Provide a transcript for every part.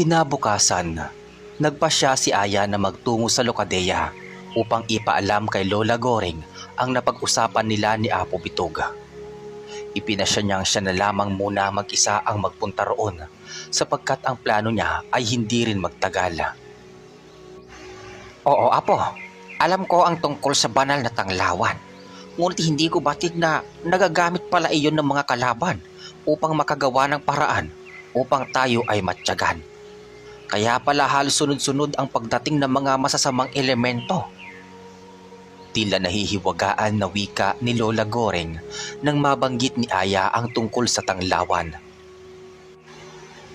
Kinabukasan, nagpasya si Aya na magtungo sa Locadia upang ipaalam kay Lola Goring ang napag-usapan nila ni Apo Bitog. Ipinasya niyang siya na lamang muna mag-isa ang magpunta roon sapagkat ang plano niya ay hindi rin magtagal. Oo, Apo. Alam ko ang tungkol sa banal na tanglawan. Ngunit hindi ko batid na nagagamit pala iyon ng mga kalaban upang makagawa ng paraan upang tayo ay matyagan. Kaya pala halos sunod-sunod ang pagdating ng mga masasamang elemento. Tila nahihiwagaan na wika ni Lola Goring nang mabanggit ni Aya ang tungkol sa tanglawan.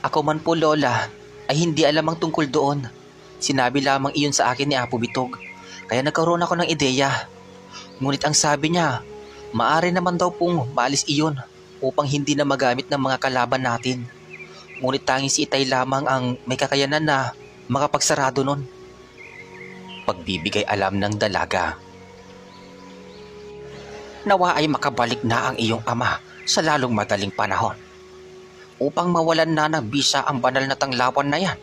Ako man po, Lola, ay hindi alam ang tungkol doon. Sinabi lamang iyon sa akin ni Apo Bitog, kaya nagkaroon ako ng ideya. Ngunit ang sabi niya, maaari naman daw pong maalis iyon upang hindi na magamit ng mga kalaban natin. Ngunit tanging si Itay lamang ang may kakayanan na makapagsarado nun. Pagbibigay alam ng dalaga. Nawa ay makabalik na ang iyong ama sa lalong madaling panahon upang mawalan na ng bisa ang banal na tanglawan na yan.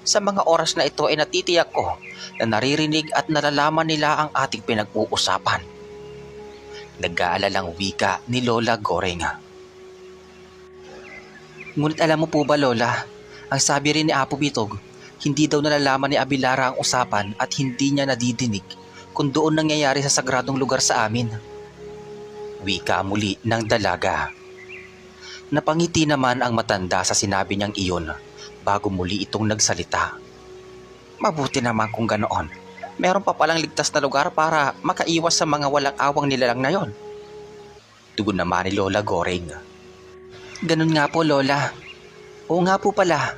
Sa mga oras na ito ay natitiyak ko na naririnig at nalalaman nila ang ating pinag-uusapan. Nag-aalalang wika ni Lola Goring. Ngunit alam mo po ba, Lola, ang sabi rin ni Apo Bitog, hindi daw nalalaman ni Abilara ang usapan at hindi niya nadidinig kung doon nangyayari sa sagradong lugar sa amin. Wika muli ng dalaga. Napangiti naman ang matanda sa sinabi niyang iyon bago muli itong nagsalita. Mabuti naman kung ganoon. Meron pa palang ligtas na lugar para makaiwas sa mga walang awang nilalang na yon. Tugon naman ni Lola Goring. Ganun nga po, Lola. Oo nga po pala.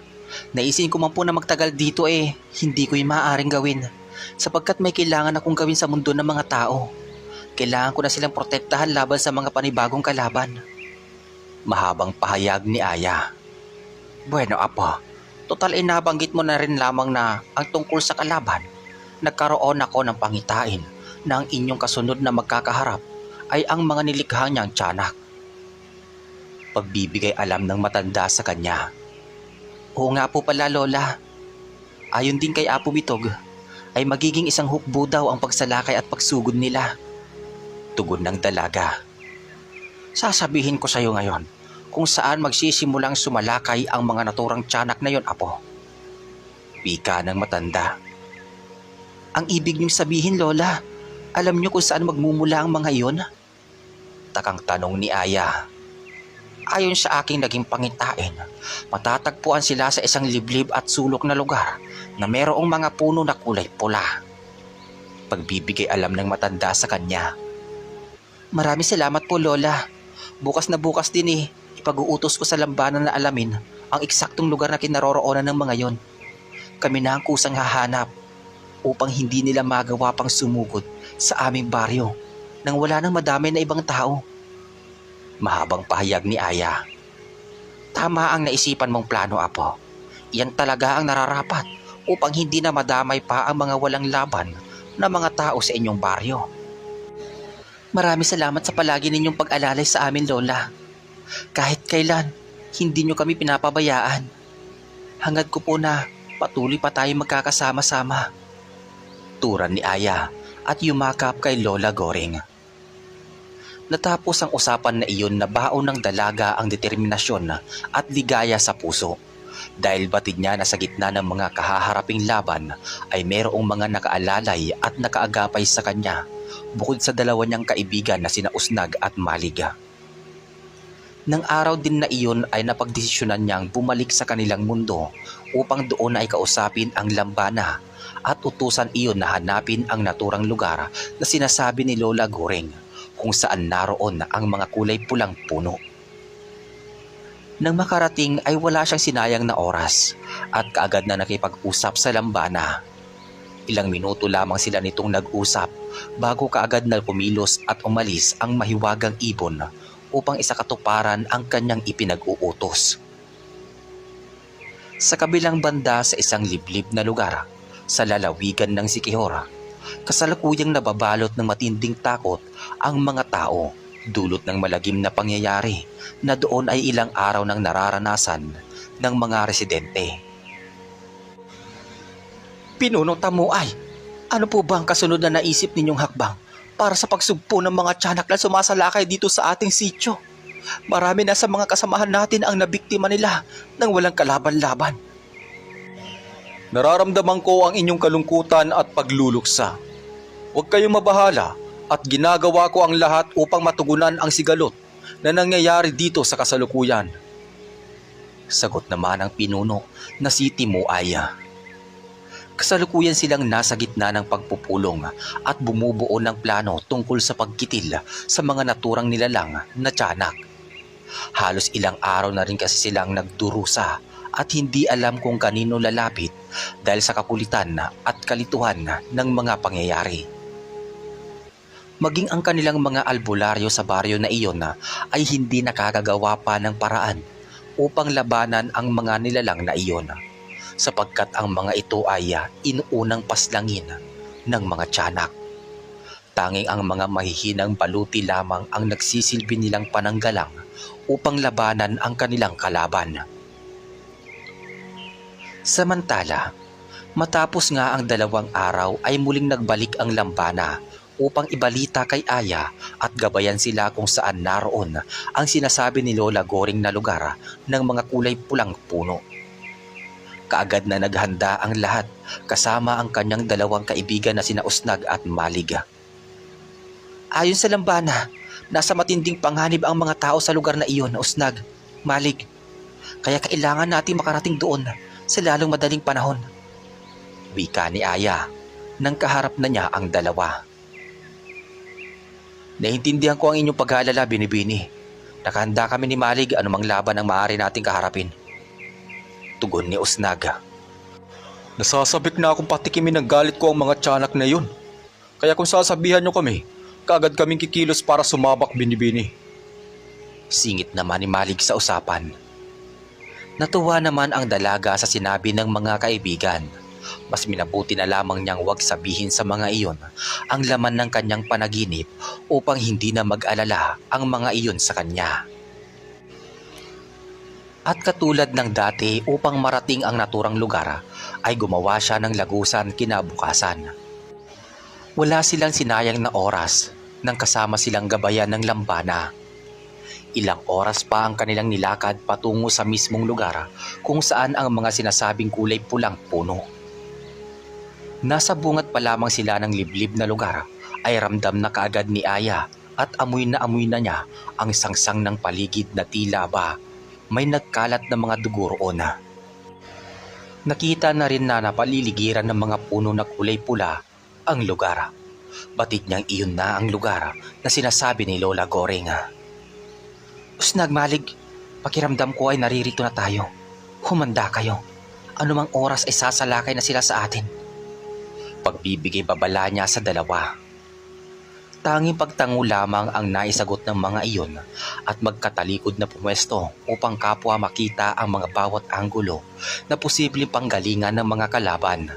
Naisin ko man po na magtagal dito hindi ko yung maaaring gawin sapagkat may kailangan akong gawin sa mundo ng mga tao. Kailangan ko na silang protektahan laban sa mga panibagong kalaban. Mahabang pahayag ni Aya. Bueno, Apo, total nabanggit mo na rin lamang na ang tungkol sa kalaban. Nagkaroon ako ng pangitain na ang inyong kasunod na magkakaharap ay ang mga nilikha niyang tiyanak. Pagbibigay alam ng matanda sa kanya. Oo nga po pala, Lola. Ayon din kay Apo Bitog, ay magiging isang hukbo daw ang pagsalakay at pagsugod nila. Tugon ng dalaga. Sasabihin ko sa iyo ngayon kung saan magsisimulang sumalakay ang mga naturang tiyanak na yon, Apo. Wika ng matanda. Ang ibig niyong sabihin, Lola, alam niyo kung saan magmumula ang mga iyon? Takang tanong ni Aya. Ayon sa aking naging pangitain, matatagpuan sila sa isang liblib at sulok na lugar na mayroong mga puno na kulay pula. Pagbibigay alam ng matanda sa kanya. Maraming salamat po, Lola. Bukas na bukas din ipag-uutos ko sa lambanan na alamin ang eksaktong lugar na kinaroroonan ng mga yon. Kami na ang kusang hahanap upang hindi nila magawa pang sumugod sa aming baryo nang wala nang madamay na ibang tao. Mahabang pahayag ni Aya. Tama ang naisipan mong plano, Apo. Iyan talaga ang nararapat upang hindi na madamay pa ang mga walang laban na mga tao sa inyong baryo. Maraming salamat sa palagi ninyong pag-alalay sa amin, Lola. Kahit kailan, hindi nyo kami pinapabayaan. Hangad ko po na patuloy pa tayo magkakasama-sama. Turan ni Aya at yumakap kay Lola Goring. Natapos ang usapan na iyon na baon ng dalaga ang determinasyon at ligaya sa puso. Dahil batid niya na sa gitna ng mga kahaharaping laban ay mayroong mga nakaalalay at nakaagapay sa kanya bukod sa dalawa niyang kaibigan na sina Usnag at Maliga. Nang araw din na iyon ay napagdesisyonan niyang bumalik sa kanilang mundo upang doon ay kausapin ang lambana at utusan iyon na hanapin ang naturang lugar na sinasabi ni Lola Goring kung saan naroon ang mga kulay pulang puno. Nang makarating ay wala siyang sinayang na oras at kaagad na nakipag-usap sa lambana. Ilang minuto lamang sila nitong nag-usap bago kaagad na pumilos at umalis ang mahiwagang ibon upang isakatuparan ang kanyang ipinag-uutos. Sa kabilang banda sa isang liblib na lugar, sa lalawigan ng Siquijor, kasalukuyang nababalot ng matinding takot ang mga tao dulot ng malagim na pangyayari na doon ay ilang araw nang nararanasan ng mga residente. Pinunong Tamuay, ano po ba ang kasunod na naisip ninyong hakbang para sa pagsugpo ng mga tiyanak na sumasalakay dito sa ating sityo? Marami na sa mga kasamahan natin ang nabiktima nila nang walang kalaban-laban. Nararamdaman ko ang inyong kalungkutan at pagluluksa. Huwag kayong mabahala at ginagawa ko ang lahat upang matugunan ang sigalot na nangyayari dito sa kasalukuyan. Sagot naman ang pinuno na si Timuaya. Kasalukuyan silang nasa gitna ng pagpupulong at bumubuo ng plano tungkol sa pagkitil sa mga naturang nilalang na tiyanak. Halos ilang araw na rin kasi silang nagdurusa at hindi alam kung kanino lalapit dahil sa kakulitan at kalituhan ng mga pangyayari. Maging ang kanilang mga albularyo sa baryo na iyon ay hindi nakakagawa pa ng paraan upang labanan ang mga nilalang na iyon, sapagkat ang mga ito ay inuunang paslangin ng mga tiyanak. Tanging ang mga mahihinang baluti lamang ang nagsisilbi nilang pananggalang upang labanan ang kanilang kalaban. Samantala, matapos nga ang 2 araw ay muling nagbalik ang Lambana upang ibalita kay Aya at gabayan sila kung saan naroon ang sinasabi ni Lola Goring na lugar ng mga kulay pulang puno. Kaagad na naghanda ang lahat kasama ang kanyang 2 kaibigan na sina Usnag at Malig. Ayon sa Lambana, nasa matinding panganib ang mga tao sa lugar na iyon, Usnag, Malig. Kaya kailangan natin makarating doon sa lalong madaling panahon. Wika ni Aya nang kaharap na niya ang 2. Naintindihan ko ang inyong pag-aalala, Binibini. Nakahanda kami ni Malig anumang laban ang maaari nating kaharapin. Tugon ni Usnag. Nasasabik na akong patikimin ng galit ko ang mga tiyanak na yun. Kaya kung sasabihan nyo kami, kaagad kaming kikilos para sumabak, Binibini. Singit naman ni Malig sa usapan. Natuwa naman ang dalaga sa sinabi ng mga kaibigan. Mas minabuti na lamang niyang huwag sabihin sa mga iyon ang laman ng kanyang panaginip upang hindi na mag-alala ang mga iyon sa kanya. At katulad ng dati, upang marating ang naturang lugar ay gumawa siya ng lagusan kinabukasan. Wala silang sinayang na oras nang kasama silang gabayan ng Lambana. Ilang oras pa ang kanilang nilakad patungo sa mismong lugar kung saan ang mga sinasabing kulay pulang puno. Nasa bungat pa lamang sila ng liblib na lugar ay ramdam na kaagad ni Aya at amoy na niya ang sangsang ng paligid na tila ba may nagkalat na mga dugo roon. Nakita na rin na napaliligiran ng mga puno na kulay pula ang lugar. Batid niyang iyon na ang lugar na sinasabi ni Lola Goring. Usnag, Malig, pakiramdam ko ay naririto na tayo. Humanda kayo. Anumang oras ay sasalakay na sila sa atin. Pagbibigay babala niya sa 2. Tanging pagtango lamang ang naisagot ng mga iyon at magkatalikod na pumwesto upang kapwa makita ang mga bawat anggulo na posibleng panggalingan ng mga kalaban.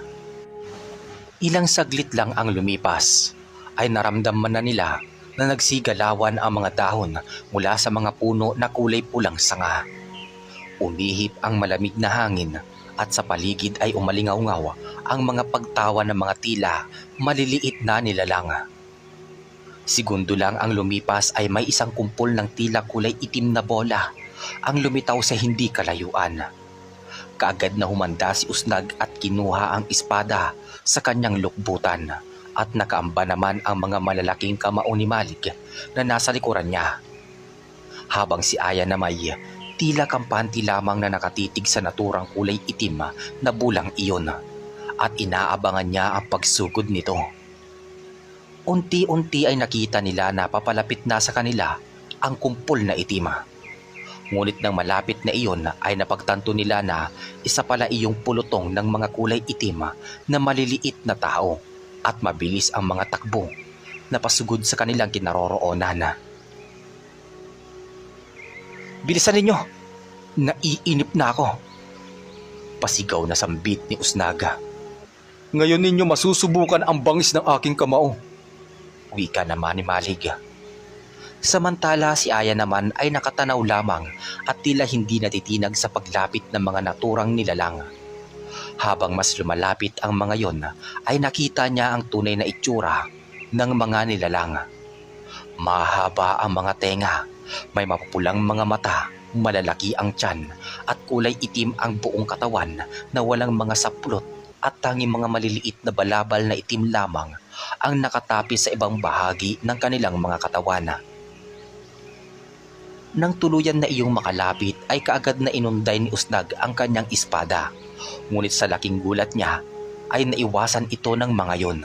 Ilang saglit lang ang lumipas ay naramdaman na nila na nagsigalawan ang mga dahon mula sa mga puno na kulay pulang sanga. Umihip ang malamig na hangin at sa paligid ay umalingaw-ngaw ang mga pagtawa ng mga tila maliliit na nilalang. Segundo lang ang lumipas ay may isang kumpol ng tila kulay itim na bola ang lumitaw sa hindi kalayuan. Kaagad na humanda si Usnag at kinuha ang espada sa kanyang lukbutan at nakaamba naman ang mga malalaking kamao ni Malig na nasa likuran niya. Habang si Aya na may tila kampante lamang na nakatitig sa naturang kulay itim na bulang iyon at inaabangan niya ang pagsugod nito. Unti-unti ay nakita nila na papalapit na sa kanila ang kumpol na itim. Ngunit nang malapit na iyon ay napagtanto nila na isa pala iyong pulutong ng mga kulay itim na maliliit na tao at mabilis ang mga takbo na pasugod sa kanilang kinaroroonan. Bilisan ninyo! Naiinip na ako! Pasigaw na sambit ni Usnaga. Ngayon ninyo masusubukan ang bangis ng aking kamao. Wika naman ni Malig. Samantala si Aya naman ay nakatanaw lamang at tila hindi natitinag sa paglapit ng mga naturang nilalang. Habang mas lumalapit ang mga yon ay nakita niya ang tunay na itsura ng mga nilalang. Mahaba ang mga tenga, may mapupulang mga mata, malalaki ang tiyan at kulay itim ang buong katawan na walang mga saplot at tanging mga maliliit na balabal na itim lamang ang nakatapis sa ibang bahagi ng kanilang mga katawan. Nang tuluyan na iyong makalapit ay kaagad na inunday ni Usnag ang kanyang espada. Ngunit sa laking gulat niya ay naiwasan ito ng mga yon.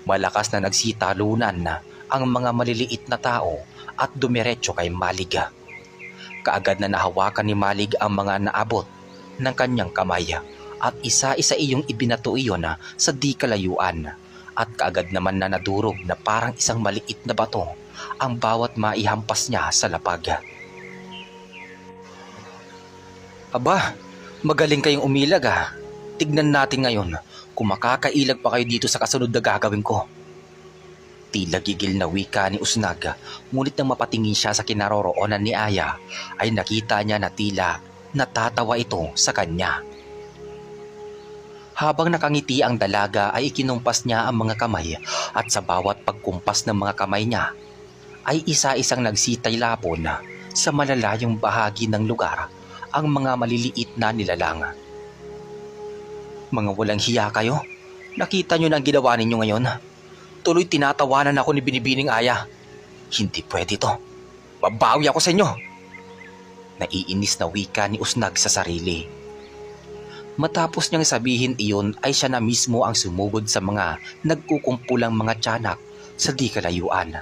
Malakas na nagsitalunan na ang mga maliliit na tao at dumiretso kay Malig. Kaagad na nahawakan ni Malig ang mga naabot ng kanyang kamay at isa-isa iyong ibinato iyon sa di kalayuan at kaagad naman na nadurog na parang isang maliit na bato ang bawat maihampas niya sa lapag. Aba, magaling kayong umilag ah. Tignan natin ngayon kung makakailag pa kayo dito sa kasunod na gagawin ko. Tila gigil na wika ni Usnag, ngunit nang mapatingin siya sa kinaroroonan ni Aya ay nakita niya na tila natatawa ito sa kanya. Habang nakangiti ang dalaga ay ikinumpas niya ang mga kamay at sa bawat pagkumpas ng mga kamay niya ay isa-isang nagsitay lapon sa malalayong bahagi ng lugar ang mga maliliit na nilalang. Mga walang hiya kayo? Nakita niyo na ang ginawa ninyo ngayon? Tuloy tinatawanan ako ni Binibining Aya. Hindi pwede to. Babawi ako sa inyo. Naiinis na wika ni Usnag sa sarili. Matapos niyang sabihin iyon ay siya na mismo ang sumugod sa mga nagkukumpulang mga tiyanak sa di kalayuan.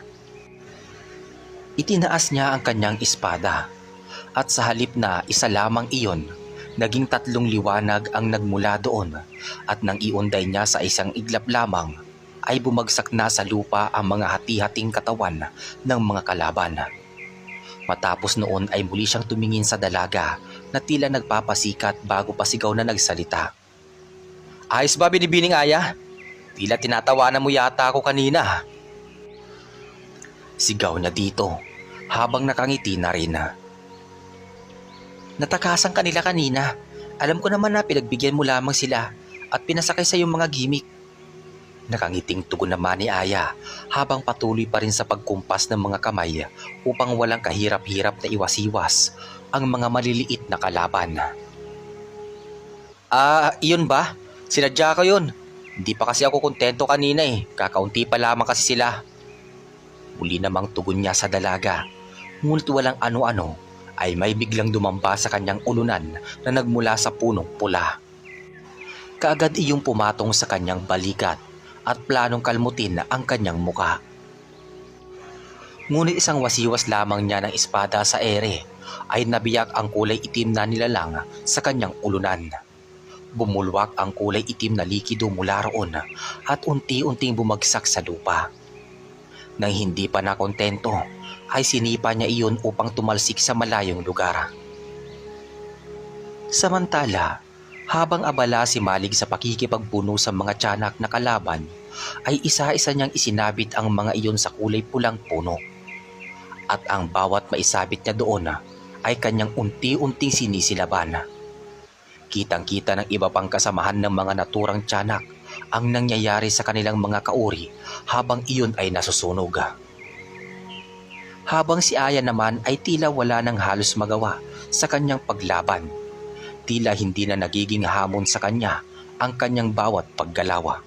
Itinaas niya ang kanyang espada at sa halip na isa lamang iyon, naging 3 liwanag ang nagmula doon at nang iunday niya sa isang iglap lamang ay bumagsak na sa lupa ang mga hati-hating katawan ng mga kalaban. Matapos noon ay muli siyang tumingin sa dalaga na tila nagpapasikat bago pa sigaw na nagsalita. Ayos ba Binibining Aya? Tila tinatawanan mo yata ako kanina. Sigaw niya dito habang nakangiti na rin. Natakasan kanila kanina. Alam ko naman na pinagbigyan mo lamang sila at pinasakay sa iyong mga gimik. Nakangiting tugon naman ni Aya habang patuloy pa rin sa pagkumpas ng mga kamay upang walang kahirap-hirap na iwas-iwas ang mga maliliit na kalaban. Iyon ba? Sinadya ko yun. Hindi pa kasi ako kontento kanina eh. Kakaunti pa lamang kasi sila. Muli namang tugon niya sa dalaga. Ngunit walang ano-ano ay may biglang dumamba sa kanyang ulunan na nagmula sa punong pula. Kaagad iyong pumatong sa kanyang balikat at planong kalmutin ang kanyang muka. Ngunit isang wasiwas lamang niya ng espada sa ere ay nabiyak ang kulay itim na nilalang sa kanyang ulunan. Bumulwak ang kulay itim na likido mula roon at unti-unting bumagsak sa lupa. Nang hindi pa nakontento ay sinipa niya iyon upang tumalsik sa malayong lugar. Samantala, habang abala si Malig sa pakikipagpuno sa mga tiyanak na kalaban, ay isa-isa niyang isinabit ang mga iyon sa kulay pulang puno. At ang bawat maisabit niya doon ay kanyang unti-unting sinisilaban. Kitang-kita ng iba pang kasamahan ng mga naturang tiyanak ang nangyayari sa kanilang mga kauri habang iyon ay nasusunog. Habang si Aya naman ay tila wala nang halos magawa sa kanyang paglaban. Tila hindi na nagiging hamon sa kanya ang kanyang bawat paggalawa.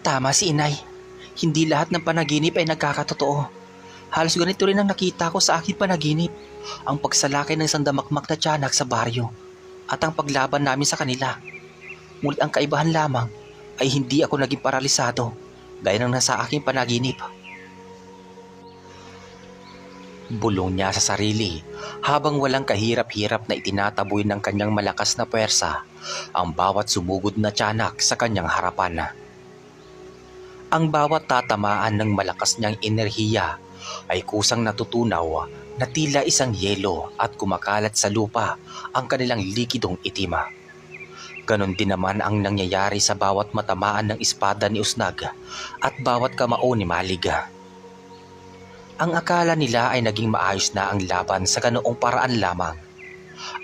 Tama si Inay. Hindi lahat ng panaginip ay nagkakatotoo. Halos ganito rin ang nakita ko sa aking panaginip. Ang pagsalakay ng isang damakmak na tiyanak sa baryo at ang paglaban namin sa kanila. Ngunit ang kaibahan lamang ay hindi ako naging paralisado gaya ng nasa aking panaginip. Bulong niya sa sarili habang walang kahirap-hirap na itinataboy ng kanyang malakas na puwersa ang bawat sumugod na tiyanak sa kanyang harapan. Ang bawat tatamaan ng malakas niyang enerhiya ay kusang natutunaw na tila isang yelo at kumakalat sa lupa ang kanilang likidong itim. Ganon din naman ang nangyayari sa bawat matamaan ng espada ni Usnag at bawat kamao ni Malig. Ang akala nila ay naging maayos na ang laban sa ganoong paraan lamang.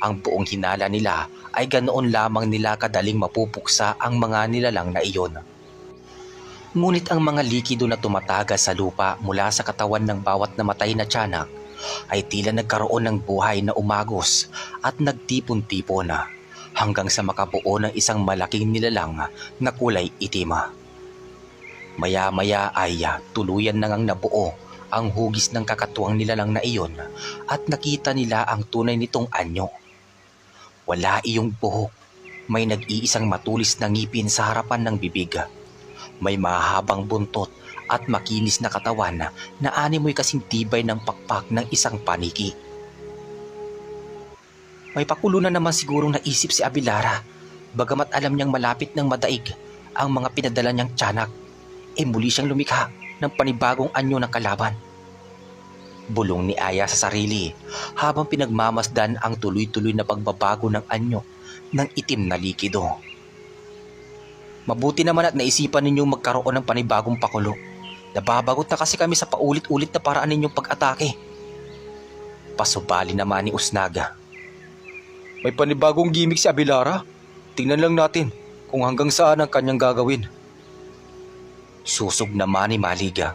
Ang buong hinala nila ay ganoon lamang nila kadaling mapupuksa ang mga nilalang na iyon. Ngunit ang mga likido na tumatagas sa lupa mula sa katawan ng bawat namatay na tiyanak ay tila nagkaroon ng buhay na umagos at nagtipon-tipon hanggang sa makabuo ng isang malaking nilalang na kulay itim. Maya-maya ay tuluyan na ngang nabuo ang hugis ng kakatuwang nilalang na iyon at nakita nila ang tunay nitong anyo. Wala iyong buhok, may nag-iisang matulis na ngipin sa harapan ng bibig. May mahabang buntot at makinis na katawan na animoy kasing tibay ng pakpak ng isang paniki. May pakulo na naman sigurong naisip si Abelara, bagamat alam niyang malapit ng madaig ang mga pinadala niyang tiyanak, muli siyang lumikha ng panibagong anyo ng kalaban. Bulong ni Aya sa sarili habang pinagmamasdan ang tuloy-tuloy na pagbabago ng anyo ng itim na likido. Mabuti naman at naisipan ninyong magkaroon ng panibagong pakulo. Nababagot na kasi kami sa paulit-ulit na paraan ninyong pag-atake. Pasubali naman ni Usnaga. May panibagong gimmick si Abelara. Tingnan lang natin kung hanggang saan ang kanyang gagawin. Susog naman ni Maliga.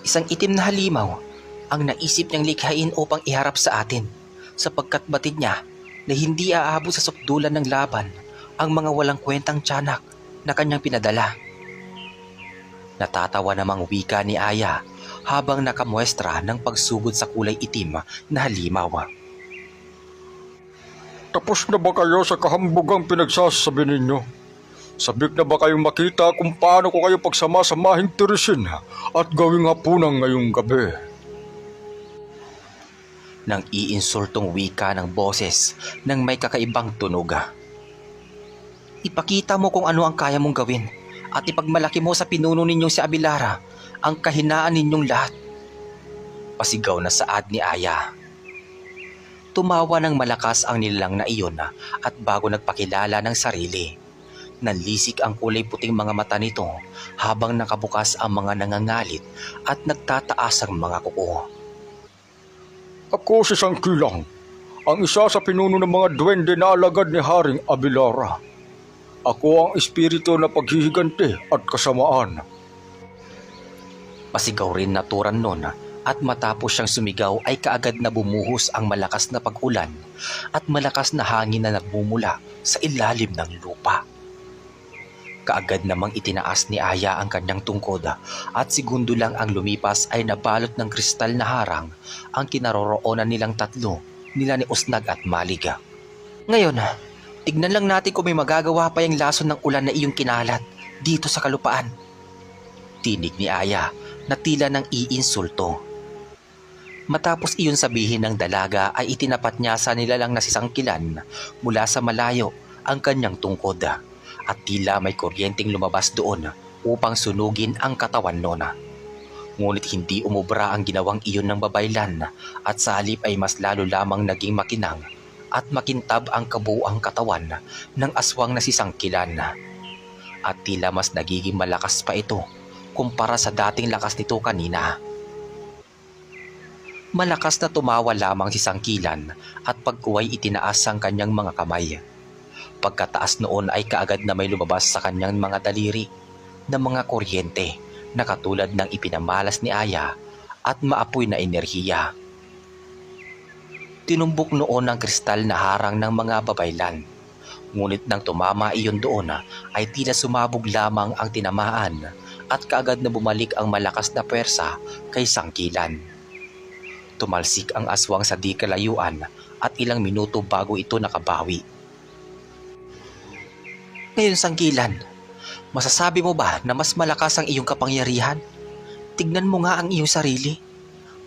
Isang itim na halimaw ang naisip niyang likhain upang iharap sa atin, sapagkat batid niya na hindi aabot sa sukdulan ng laban ang mga walang kwentang tiyanak na kanyang pinadala. Natatawa namang wika ni Aya habang nakamuestra ng pagsugod sa kulay itim na halimaw. Tapos na ba kayo sa kahambugang pinagsasabi ninyo? Sabik na ba kayong makita kung paano ko kayo pagsama-samahing tirisin at gawing hapunan ngayong gabi? Nang iinsultong wika ng boses ng may kakaibang tunog. Ipakita mo kung ano ang kaya mong gawin at ipagmalaki mo sa pinuno ninyong si Abelara ang kahinaan ninyong lahat. Pasigaw na saad ni Aya. Tumawa ng malakas ang nilalang na iyon at bago nagpakilala ng sarili, nanlisik ang kulay puting mga mata nito habang nakabukas ang mga nangangalit at nagtataas ang mga kuko. Ako si Sangkilang, ang isa sa pinuno ng mga duwende na alagad ni Haring Abelara. Ako ang espiritu na paghihiganti at kasamaan. Pasigaw rin na turan nun at matapos siyang sumigaw ay kaagad na bumuhos ang malakas na pag-ulan at malakas na hangin na nagmumula sa ilalim ng lupa. Kaagad namang itinaas ni Aya ang kanyang tungkod at segundo lang ang lumipas ay nabalot ng kristal na harang ang kinaroroonan nilang tatlo, nila ni Usnag at Maliga. Ngayon, tignan lang natin kung may magagawa pa yung lason ng ulan na iyong kinalat dito sa kalupaan. Tinig ni Aya na tila ng iinsulto. Matapos iyon sabihin ng dalaga ay itinapat niya sa nilalang na si Sangkilan mula sa malayo ang kanyang tungkod at tila may kuryenteng lumabas doon upang sunugin ang katawan nona. Ngunit hindi umubra ang ginawang iyon ng babaylan at sa halip ay mas lalo lamang naging makinang at makintab ang kabuuang katawan ng aswang na si Sangkilan. At tila mas nagiging malakas pa ito kumpara sa dating lakas nito kanina. Malakas na tumawa lamang si Sangkilan at pagkuway itinaas ang kanyang mga kamay. Pagkataas noon ay kaagad na may lumabas sa kanyang mga daliri na mga kuryente na katulad ng ipinamalas ni Aya at maapoy na enerhiya. Tinumbok noon ang kristal na harang ng mga babaylan. Ngunit nang tumama iyon doon ay tila sumabog lamang ang tinamaan at kaagad na bumalik ang malakas na pwersa kay Sangkilan. Tumalsik ang aswang sa di kalayuan at ilang minuto bago ito nakabawi. Ngayon Sangkilan, masasabi mo ba na mas malakas ang iyong kapangyarihan? Tignan mo nga ang iyong sarili.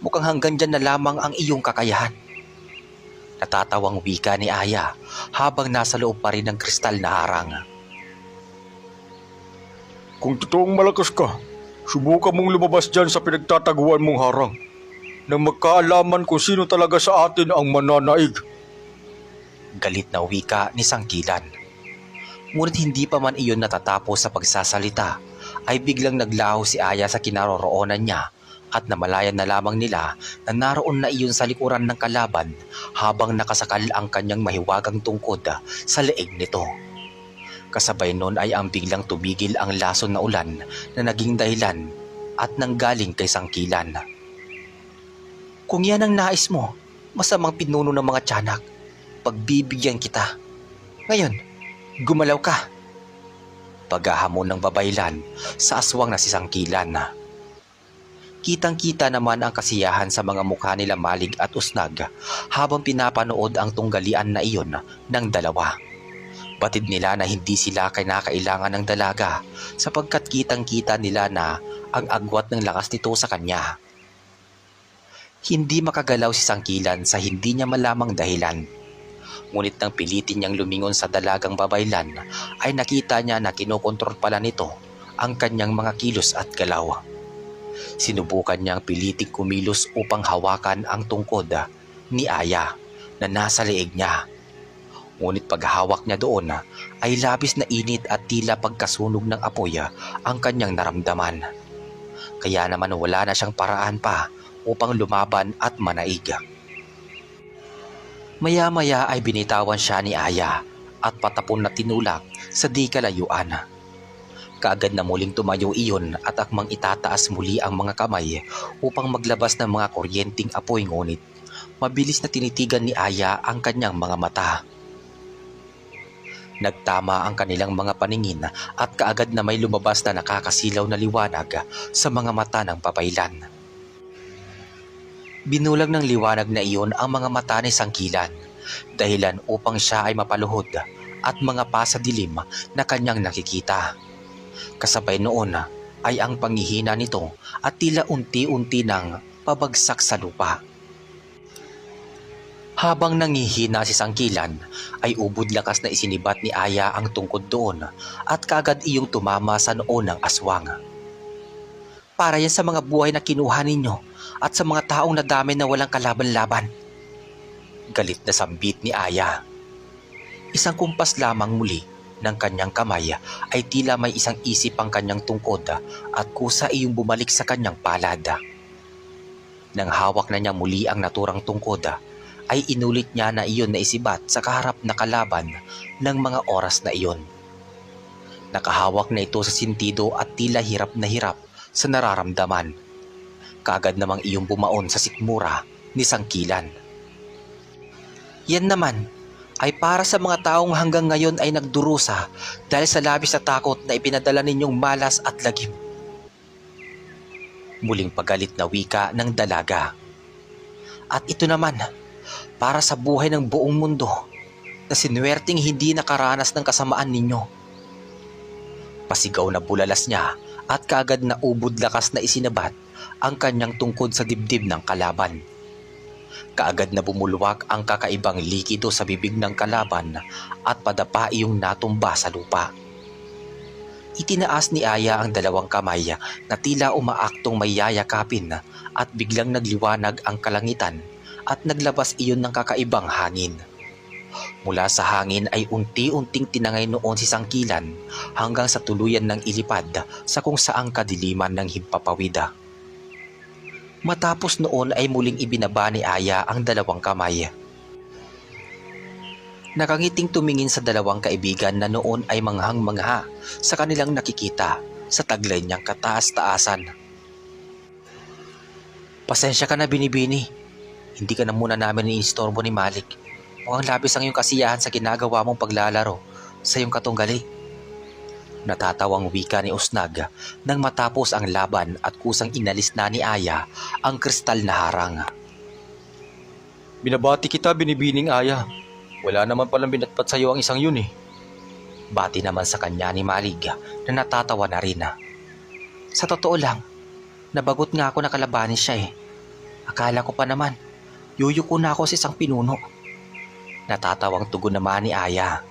Mukhang hanggang dyan na lamang ang iyong kakayahan. Natatawang wika ni Aya habang nasa loob pa rin ng kristal na harang. Kung totoong malakas ka, subukan mong lumabas dyan sa pinagtataguan mong harang nang magkaalaman kung sino talaga sa atin ang mananaig. Galit na wika ni Sangkilan. Ngunit hindi pa man iyon natatapos sa pagsasalita ay biglang naglaho si Aya sa kinaroroonan niya at namalayan na lamang nila na naroon na iyon sa likuran ng kalaban habang nakasakal ang kanyang mahiwagang tungkod sa leeg nito. Kasabay nun ay ang biglang tumigil ang lason na ulan na naging dahilan at nanggaling kay Sangkilan. Kung yan ang nais mo, masamang pinuno ng mga tiyanak, pagbibigyan kita. Ngayon, gumalaw ka. Paghahamon ng babaylan sa aswang na si Sangkilan. Kitang-kita naman ang kasiyahan sa mga mukha nila Malig at Usnag habang pinapanood ang tunggalian na iyon ng dalawa. Batid nila na hindi sila kinakailangan ng dalaga sapagkat kitang-kita nila na ang agwat ng lakas nito sa kanya. Hindi makagalaw si Sangkilan sa hindi niya malamang dahilan. Ngunit nang pilitin niyang lumingon sa dalagang babaylan ay nakita niya na kinokontrol pala nito ang kanyang mga kilos at galaw. Sinubukan niyang piliting kumilos upang hawakan ang tungkod ni Aya na nasa leeg niya. Ngunit paghawak niya doon ay labis na init at tila pagkasunog ng apoy ang kanyang naramdaman. Kaya naman wala na siyang paraan pa upang lumaban at manaig. Maya-maya ay binitawan siya ni Aya at patapon na tinulak sa di kalayuan. Kaagad na muling tumayo iyon at akmang itataas muli ang mga kamay upang maglabas ng mga kuryenteng apoy, ngunit mabilis na tinitigan ni Aya ang kanyang mga mata. Nagtama ang kanilang mga paningin at kaagad na may lumabas na nakakasilaw na liwanag sa mga mata ng babaylan. Binulag ng liwanag na iyon ang mga mata ni Sangkilan, dahilan upang siya ay mapaluhod at mga pasadilim na kanyang nakikita. Kasabay noon ay ang panghihina nito at tila unti-unti nang pabagsak sa lupa. Habang nangihina si Sangkilan ay ubod lakas na isinibat ni Aya ang tungkod doon at kagad iyong tumama sa noo ng aswang. Para yan sa mga buhay na kinuha ninyo at sa mga taong nadamay na walang kalaban-laban. Galit na sambit ni Aya. Isang kumpas lamang muli ng kanyang kamay ay tila may isang isip ang kanyang tungkod at kusa iyong bumalik sa kanyang palad. Nang hawak na niya muli ang naturang tungkod ay inulit niya na iyon na isibat sa kaharap na kalaban ng mga oras na iyon. Nakahawak na ito sa sintido at tila hirap na hirap sa nararamdaman. Kaagad namang iyong bumaon sa sikmura ni Sangkilan. Yan naman ay para sa mga taong hanggang ngayon ay nagdurusa dahil sa labis na takot na ipinadala ninyong malas at lagim. Muling pagalit na wika ng dalaga. At ito naman para sa buhay ng buong mundo na sinuwerteng hindi nakaranas ng kasamaan ninyo. Pasigaw na bulalas niya at kaagad na ubod lakas na isinabat ang kanyang tungkod sa dibdib ng kalaban. Kaagad na bumulwak ang kakaibang likido sa bibig ng kalaban at padapa iyong natumba sa lupa. Itinaas ni Aya ang dalawang kamay na tila umaaktong may yayakapin at biglang nagliwanag ang kalangitan at naglabas iyon ng kakaibang hangin. Mula sa hangin ay unti-unting tinangay noon si Sangkilan hanggang sa tuluyan ng ilipad sa kung saang kadiliman ng himpapawida. Matapos noon ay muling ibinaba ni Aya ang dalawang kamay. Nakangiting tumingin sa dalawang kaibigan na noon ay manghang-mangha sa kanilang nakikita sa taglay niyang kataas-taasan. Pasensya ka na, Binibini. Hindi ka na muna namin iniistorbo ni Malik. Mukhang labis ang iyong kasiyahan sa ginagawa mong paglalaro sa iyong katunggali. Natatawang wika ni Usnag nang matapos ang laban at kusang inalis na ni Aya ang kristal na harang. Binabati kita, Binibining Aya. Wala naman palang binatpat sa iyo ang isang yun eh. Bati naman sa kanya ni Malig na natatawa na rin. Sa totoo lang, nabagot nga ako na kalabanin siya eh. Akala ko pa naman, yuyuko na ako sa isang pinuno. Natatawang tugon naman ni Aya.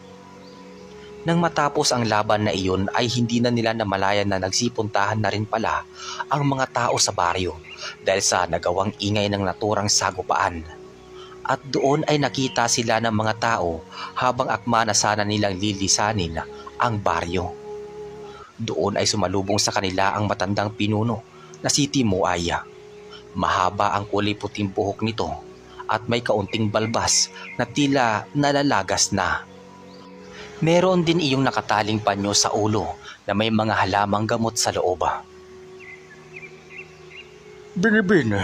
Nang matapos ang laban na iyon ay hindi na nila namalayan na nagsipuntahan na rin pala ang mga tao sa baryo dahil sa nagawang ingay ng naturang sagupaan. At doon ay nakita sila ng mga tao habang akma na sana nilang lilisanin ang baryo. Doon ay sumalubong sa kanila ang matandang pinuno na si Timo Aya. Mahaba ang kulay puting buhok nito at may kaunting balbas na tila nalalagas na. Meron din iyong nakataling panyo sa ulo na may mga halamang gamot sa loob. Binibini,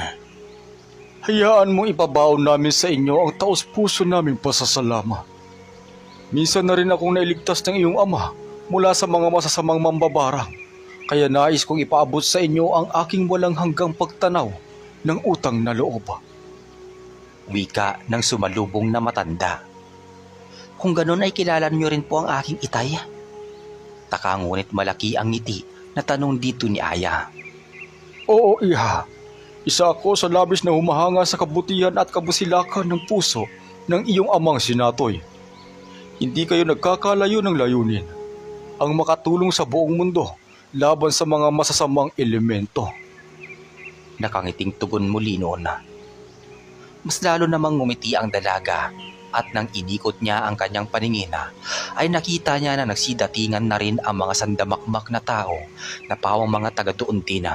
hayaan mong ipabaon namin sa inyo ang taos-puso naming pasasalamat. Minsan na rin akong nailigtas ng iyong ama mula sa mga masasamang mambabarang, kaya nais kong ipaabot sa inyo ang aking walang hanggang pagtanaw ng utang na loob. Wika ng sumalubong na matanda. Kung ganon ay kilala niyo rin po ang aking itay. Taka ngunit malaki ang ngiti na tanong dito ni Aya. Oo, iha. Isa ako sa labis na humahanga sa kabutihan at kabusilakan ng puso ng iyong amang sinatoy. Hindi kayo nagkakalayo ng layunin, ang makatulong sa buong mundo laban sa mga masasamang elemento. Nakangiting tugon muli noon. Mas lalo namang ngumiti ang dalaga at nang inikot niya ang kanyang paningin ay nakita niya na nagsidatingan na rin ang mga sandamakmak na tao na pawang mga taga doon din.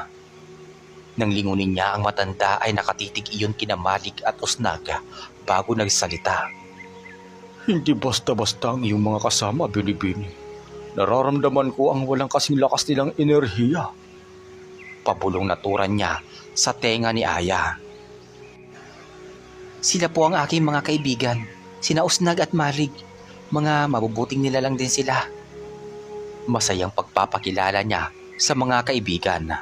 Nang lingunin niya ang matanda ay nakatitig iyon kina Malik at Usnag bago nagsalita. Hindi basta-basta ang iyong mga kasama, Binibini. Nararamdaman ko ang walang kasing lakas nilang enerhiya. Pabulong naturan niya sa tenga ni Aya. Sila po ang aking mga kaibigan, sina Usnag at Malig. Mga mabubuting nila lang din sila. Masayang pagpapakilala niya sa mga kaibigan.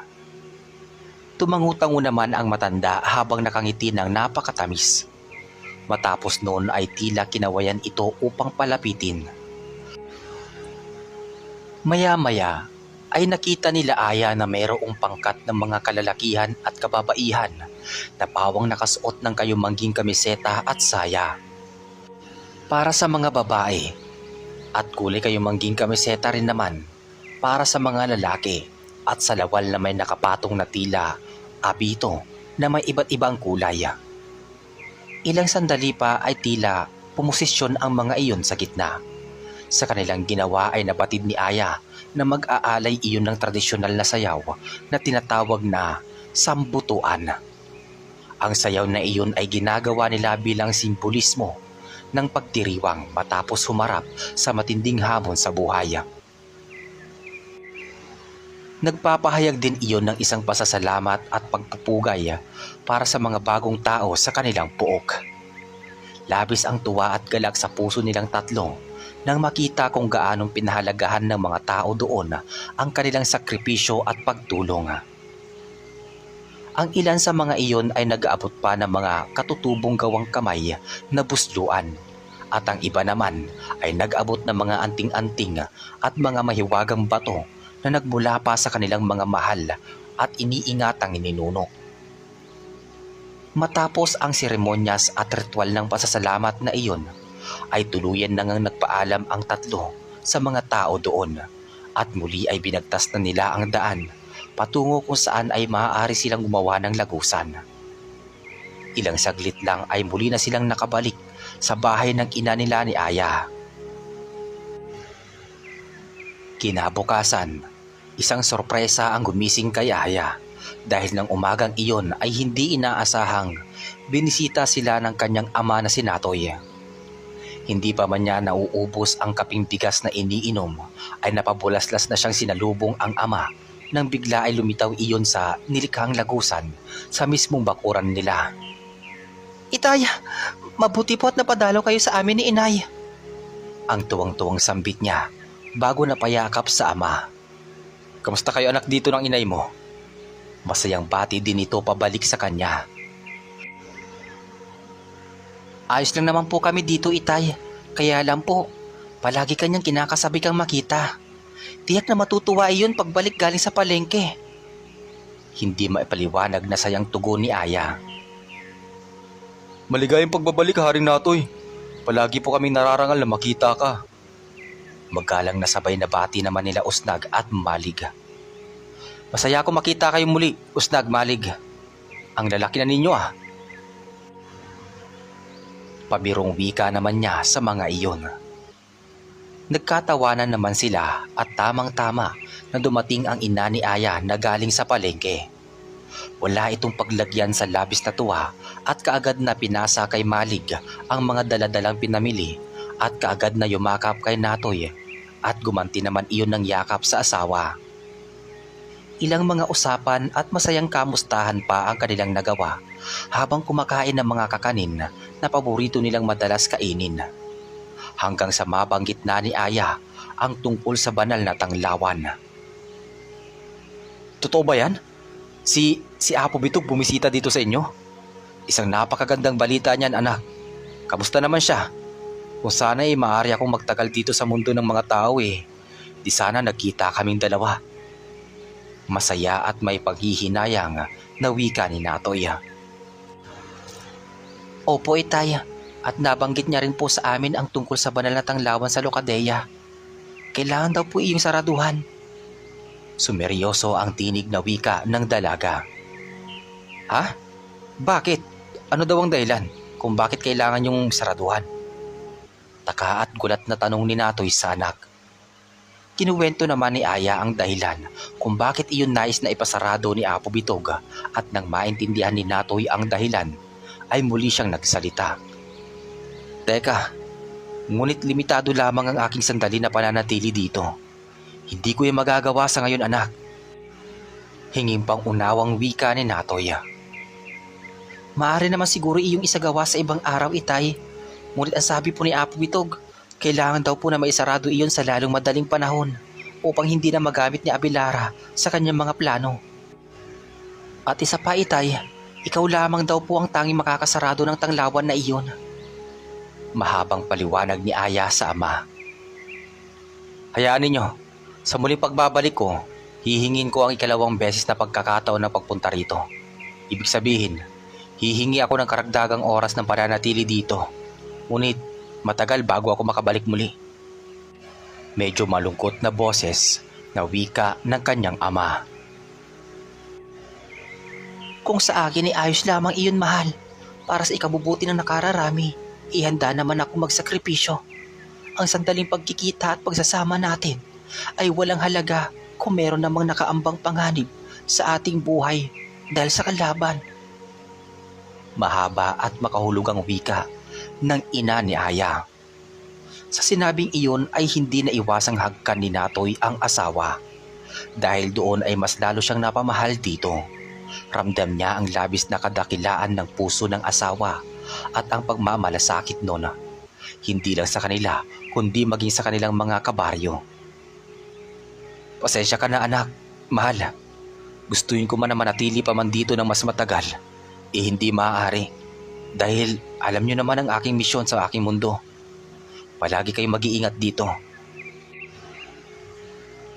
Tumangutango naman ang matanda habang nakangiti ng napakatamis. Matapos noon ay tila kinawayan ito upang palapitin. Maya-maya ay nakita nila Aya na mayroong pangkat ng mga kalalakihan at kababaihan na pawang nakasuot ng kayumangging kamiseta at saya. Para sa mga babae at kulay kayumangging kamiseta rin naman para sa mga lalaki at sa lawal na may nakapatong na tila abito na may iba't ibang kulay. Ilang sandali pa ay tila pumosisyon ang mga iyon sa gitna. Sa kanilang ginawa ay nabatid ni Aya na mag-aalay iyon ng tradisyonal na sayaw na tinatawag na sambutuan. Ang sayaw na iyon ay ginagawa nila bilang simbolismo ng pagdiriwang matapos humarap sa matinding hamon sa buhay. Nagpapahayag din iyon ng isang pasasalamat at pagpupugay para sa mga bagong tao sa kanilang puok. Labis ang tuwa at galak sa puso nilang tatlo nang makita kung gaanong pinahalagahan ng mga tao doon ang kanilang sakripisyo at pagtulong. Ang ilan sa mga iyon ay nag-aabot pa ng mga katutubong gawang kamay na busluan at ang iba naman ay nag-abot ng mga anting-anting at mga mahiwagang bato na nagmula pa sa kanilang mga mahal at iniingatang ninuno. Matapos ang seremonyas at ritual ng pasasalamat na iyon, ay tuluyan na ngang nagpaalam ang tatlo sa mga tao doon at muli ay binagtas na nila ang daan patungo kung saan ay maaari silang gumawa ng lagusan. Ilang saglit lang ay muli na silang nakabalik sa bahay ng ina nila ni Aya. Kinabukasan, isang sorpresa ang gumising kay Aya dahil ng umagang iyon ay hindi inaasahang binisita sila ng kanyang ama na si Natoy. Hindi pa man niya nauubos ang kaping bigas na iniinom ay napabulaslas na siyang sinalubong ang ama nang bigla ay lumitaw iyon sa nilikhang lagusan sa mismong bakuran nila. Itay, mabuti po at napadalaw kayo sa amin ni Inay. Ang tuwang-tuwang sambit niya bago napayakap sa ama. Kamusta kayo anak dito ng inay mo? Masayang bati din ito pabalik sa kanya. Ayos lang naman po kami dito, Itay. Kaya lang po, palagi kanyang kinakasabi kang makita. Tiyak na matutuwa iyon pagbalik galing sa palengke. Hindi maipaliwanag na sayang tugon ni Aya. Maligayang pagbabalik, Haring Natoy. Palagi po kaming nararangal na makita ka. Magalang na sabay na bati naman nila Usnag at Malig. Masaya ako makita kayo muli, Usnag, Malig. Ang lalaki na ninyo ah. Pabirong wika naman niya sa mga iyon. Nagkatawanan naman sila at tamang-tama na dumating ang ina ni Aya na galing sa palengke. Wala itong paglagyan sa labis na tuwa at kaagad na pinasa kay Malig ang mga daladalang pinamili at kaagad na yumakap kay Natoy at gumanti naman iyon ng yakap sa asawa. Ilang mga usapan at masayang kamustahan pa ang kanilang nagawa habang kumakain ng mga kakanin na paborito nilang madalas kainin. Hanggang sa mabanggit na ni Aya ang tungkol sa banal na tanglawan. Totoo ba yan? Si Apo Bitog bumisita dito sa inyo? Isang napakagandang balita niyan, anak. Kamusta naman siya? Kung sana maaari akong magtagal dito sa mundo ng mga tao di sana nagkita kaming dalawa. Masaya at may paghihinayang na wika ni Natoy. Opo, Itay, at nabanggit niya rin po sa amin ang tungkol sa banal na tanglawan sa Locadeya. Kailangan daw po iyong saraduhan. Sumeryoso ang tinig na wika ng dalaga. Ha? Bakit? Ano daw ang dahilan kung bakit kailangan yung saraduhan? Taka at gulat na tanong ni Natoy sa anak. Kinuwento naman ni Aya ang dahilan kung bakit iyon nais na ipasarado ni Apo Bitog at nang maintindihan ni Natoy ang dahilan ay muli siyang nagsalita. Teka, ngunit limitado lamang ang aking sandali na pananatili dito. Hindi ko yung magagawa sa ngayon, anak. Hinging pang unawang wika ni Natoy. Maaari naman siguro iyong isagawa sa ibang araw, Itay. Ngunit ang sabi po ni Apo Bitog, kailangan daw po na maisarado iyon sa lalong madaling panahon upang hindi na magamit ni Abelara sa kanyang mga plano. At isa pa, Itay, ikaw lamang daw po ang tanging makakasarado ng tanglawan na iyon. Mahabang paliwanag ni Aya sa ama. Hayaan ninyo, sa muling pagbabalik ko, hihingin ko ang ikalawang beses na pagkakataon na pagpunta rito. Ibig sabihin, hihingi ako ng karagdagang oras ng pananatili dito. Ngunit, matagal bago ako makabalik muli. Medyo malungkot na boses na wika ng kanyang ama. Kung sa akin ay ayos lamang iyon, mahal. Para sa ikabubuti ng nakararami, ihanda naman ako magsakripisyo. Ang sandaling pagkikita at pagsasama natin ay walang halaga kung meron namang nakaambang panganib sa ating buhay dahil sa kalaban. Mahaba at makahulugang wika ng ina ni Aya. Sa sinabing iyon ay hindi na iwasang hagkan ni Natoy ang asawa. Dahil doon ay mas lalo siyang napamahal dito. Ramdam niya ang labis na kadakilaan ng puso ng asawa at ang pagmamalasakit noon. Hindi lang sa kanila kundi maging sa kanilang mga kabaryo. Pasensya ka na, anak. Mahal. Gustuin ko man na manatili pa man dito ng mas matagal. Hindi maaari. Dahil alam niyo naman ang aking misyon sa aking mundo. Palagi kayong mag-iingat dito.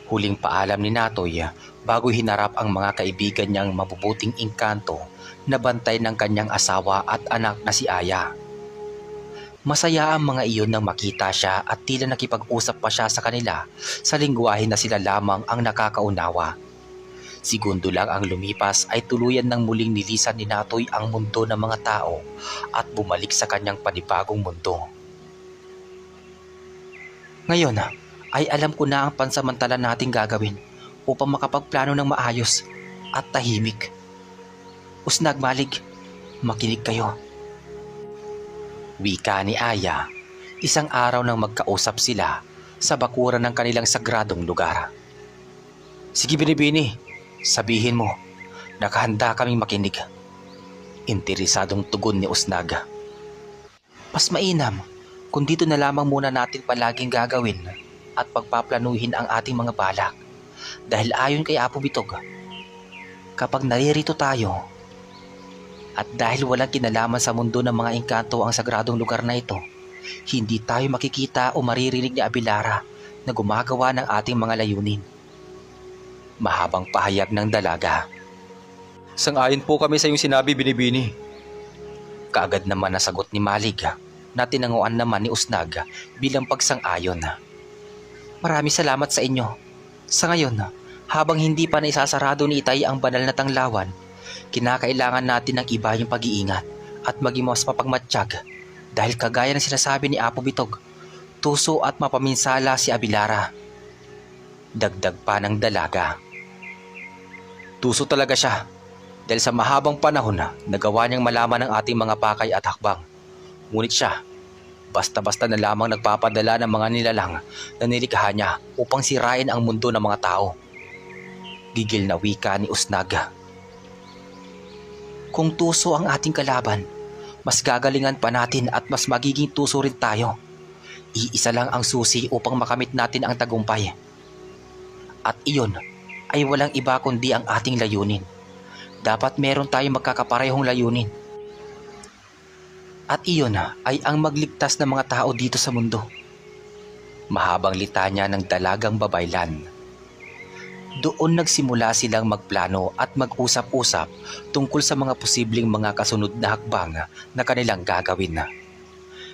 Huling paalam ni Natoy bago hinarap ang mga kaibigan niyang mabubuting engkanto na bantay ng kanyang asawa at anak na si Aya. Masaya ang mga iyon nang makita siya at tila nakipag-usap pa siya sa kanila sa lingwahe na sila lamang ang nakakaunawa. Segundo lang ang lumipas ay tuluyan ng muling nilisan ni Natoy ang mundo ng mga tao at bumalik sa kanyang panibagong mundo. Ngayon ay alam ko na ang pansamantala nating gagawin upang makapagplano ng maayos at tahimik. Usnag, Malig, makinig kayo. Wika ni Aya, isang araw nang magkausap sila sa bakuran ng kanilang sagradong lugar. Sige, Binibini, sabihin mo, nakahanda kaming makinig. Interesadong tugon ni Usnag. Mas mainam kung dito na lamang muna natin palaging gagawin at pagpaplanuhin ang ating mga balak. Dahil ayon kay Apo Bitog, kapag naririto tayo at dahil walang kinalaman sa mundo ng mga engkanto ang sagradong lugar na ito, hindi tayo makikita o maririnig ni Abelara na gumagawa ng ating mga layunin. Mahabang pahayag ng dalaga. Sang-ayon po kami sa iyong sinabi, Binibini. Kaagad naman nasagot ni Malig na tinanguan naman ni Usnag bilang pagsang-ayon. Maraming salamat sa inyo. Sa ngayon, habang hindi pa naisasarado ni Itay ang banal na tanglawan, kinakailangan natin ng iba yung pag-iingat at maging mas mapagmatsyag dahil kagaya ng sinasabi ni Apo Bitog, tuso at mapaminsala si Abelara. Dagdag pa ng dalaga. Tuso talaga siya. Dahil sa mahabang panahon na nagawa niyang malaman ng ating mga pakay at hakbang. Ngunit siya, basta-basta na lamang nagpapadala ng mga nilalang na nilikha niya upang sirain ang mundo ng mga tao. Gigil na wika ni Usnag. Kung tuso ang ating kalaban, mas gagalingan pa natin at mas magiging tuso rin tayo. Iisa lang ang susi upang makamit natin ang tagumpay. At iyon ay walang iba kundi ang ating layunin. Dapat meron tayong magkakaparehong layunin. At iyon ay ang magligtas ng mga tao dito sa mundo. Mahabang litanya ng dalagang babaylan. Doon nagsimula silang magplano at mag-usap-usap tungkol sa mga posibleng mga kasunod na hakbang na kanilang gagawin.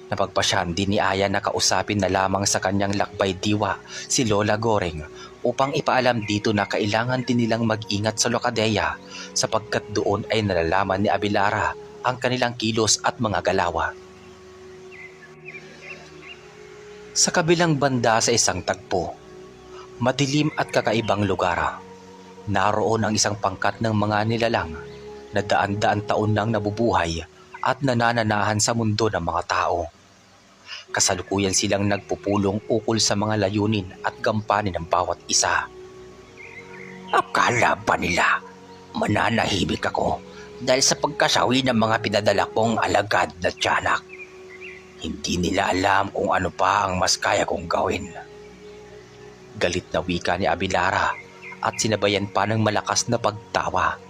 Napagpasyahan din ni Aya na kausapin na lamang sa kanyang lakbay diwa si Lola Goreng upang ipaalam dito na kailangan din nilang mag-ingat sa Locadia sapagkat doon ay nalalaman ni Abelara ang kanilang kilos at mga galawa. Sa kabilang banda sa isang tagpo, madilim at kakaibang lugar, naroon ang isang pangkat ng mga nilalang na daan-daan taon nang nabubuhay at nanananahan sa mundo ng mga tao. Kasalukuyan silang nagpupulong ukol sa mga layunin at gampanin ng bawat isa. Akala ba nila mananahimik ako dahil sa pagkasawi ng mga pinadala kong alagad na tiyanak? Hindi nila alam kung ano pa ang mas kaya kong gawin. Galit na wika ni Abelara at sinabayan pa ng malakas na pagtawa.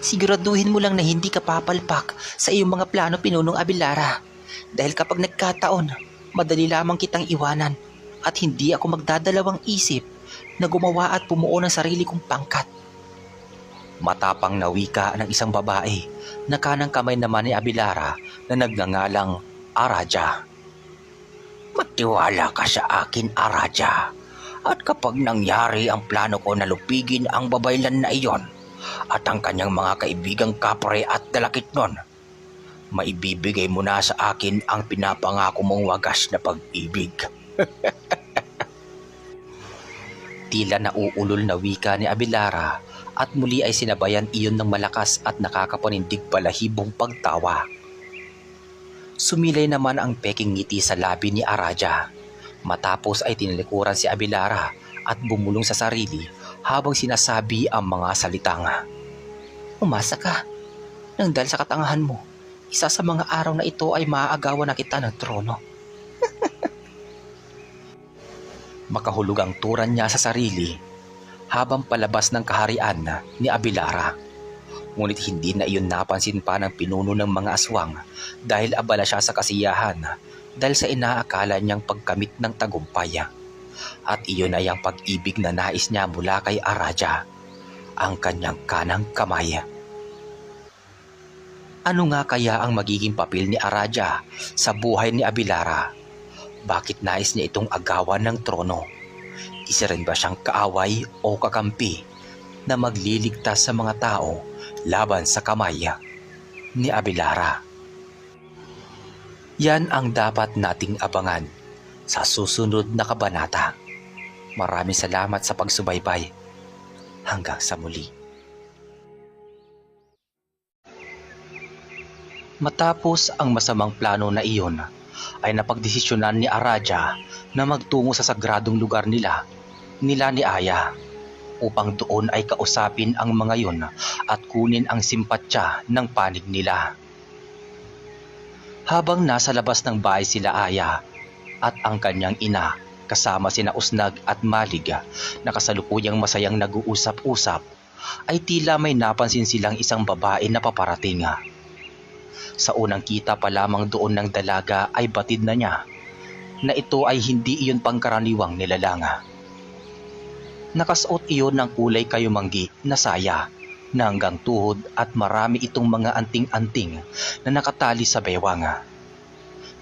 Siguraduhin mo lang na hindi ka papalpak sa iyong mga plano, Pinunong Abelara. Dahil kapag nagkataon, madali lamang kitang iwanan at hindi ako magdadalawang isip na gumawa at bumuo ng sarili kong pangkat. Matapang na wika ng isang babae na kanang kamay naman ni Abelara na nagngangalang Araja. Magtiwala ka sa akin, Araja. At kapag nangyari ang plano ko na lupigin ang babaylan na iyon at ang kanyang mga kaibigang kapre at dalakit nun, maibibigay mo na sa akin ang pinapangako mong wagas na pag-ibig. Tila nauulol na wika ni Abelara at muli ay sinabayan iyon ng malakas at nakakapanindig balahibong pagtawa. Sumilay naman ang peking ngiti sa labi ni Araja. Matapos ay tinalikuran si Abelara at bumulong sa sarili habang sinasabi ang mga salitang, umasa ka, nang dahil sa katangahan mo, isa sa mga araw na ito ay maaagawan na kita ng trono. Makahulog ang turan niya sa sarili habang palabas ng kaharian ni Abelara. Ngunit hindi na iyon napansin pa ng pinuno ng mga aswang dahil abala siya sa kasiyahan dahil sa inaakala niyang pagkamit ng tagumpay. At iyon ay ang pag-ibig na nais niya mula kay Araja, ang kanyang kanang kamay. Ano nga kaya ang magiging papel ni Araja sa buhay ni Abelara? Bakit nais niya itong agawan ng trono? Isa rin ba siyang kaaway o kakampi na magliligtas sa mga tao laban sa kamay ni Abelara? Yan ang dapat nating abangan sa susunod na kabanata. Maraming salamat sa pagsubaybay. Hanggang sa muli. Matapos ang masamang plano na iyon, ay napagdesisyonan ni Araja na magtungo sa sagradong lugar nila ni Aya upang doon ay kausapin ang mga yun at kunin ang simpatsya ng panig nila. Habang nasa labas ng bahay sila Aya at ang kanyang ina kasama sina Usnag at Malig na kasalukuyang masayang nag-uusap-usap, ay tila may napansin silang isang babae na paparating. Sa unang kita pa lamang doon ng dalaga ay batid na niya na ito ay hindi iyon pangkaraniwang nilalanga. Nakasuot iyon ng kulay kayumanggi na saya na hanggang tuhod at marami itong mga anting-anting na nakatali sa bewang.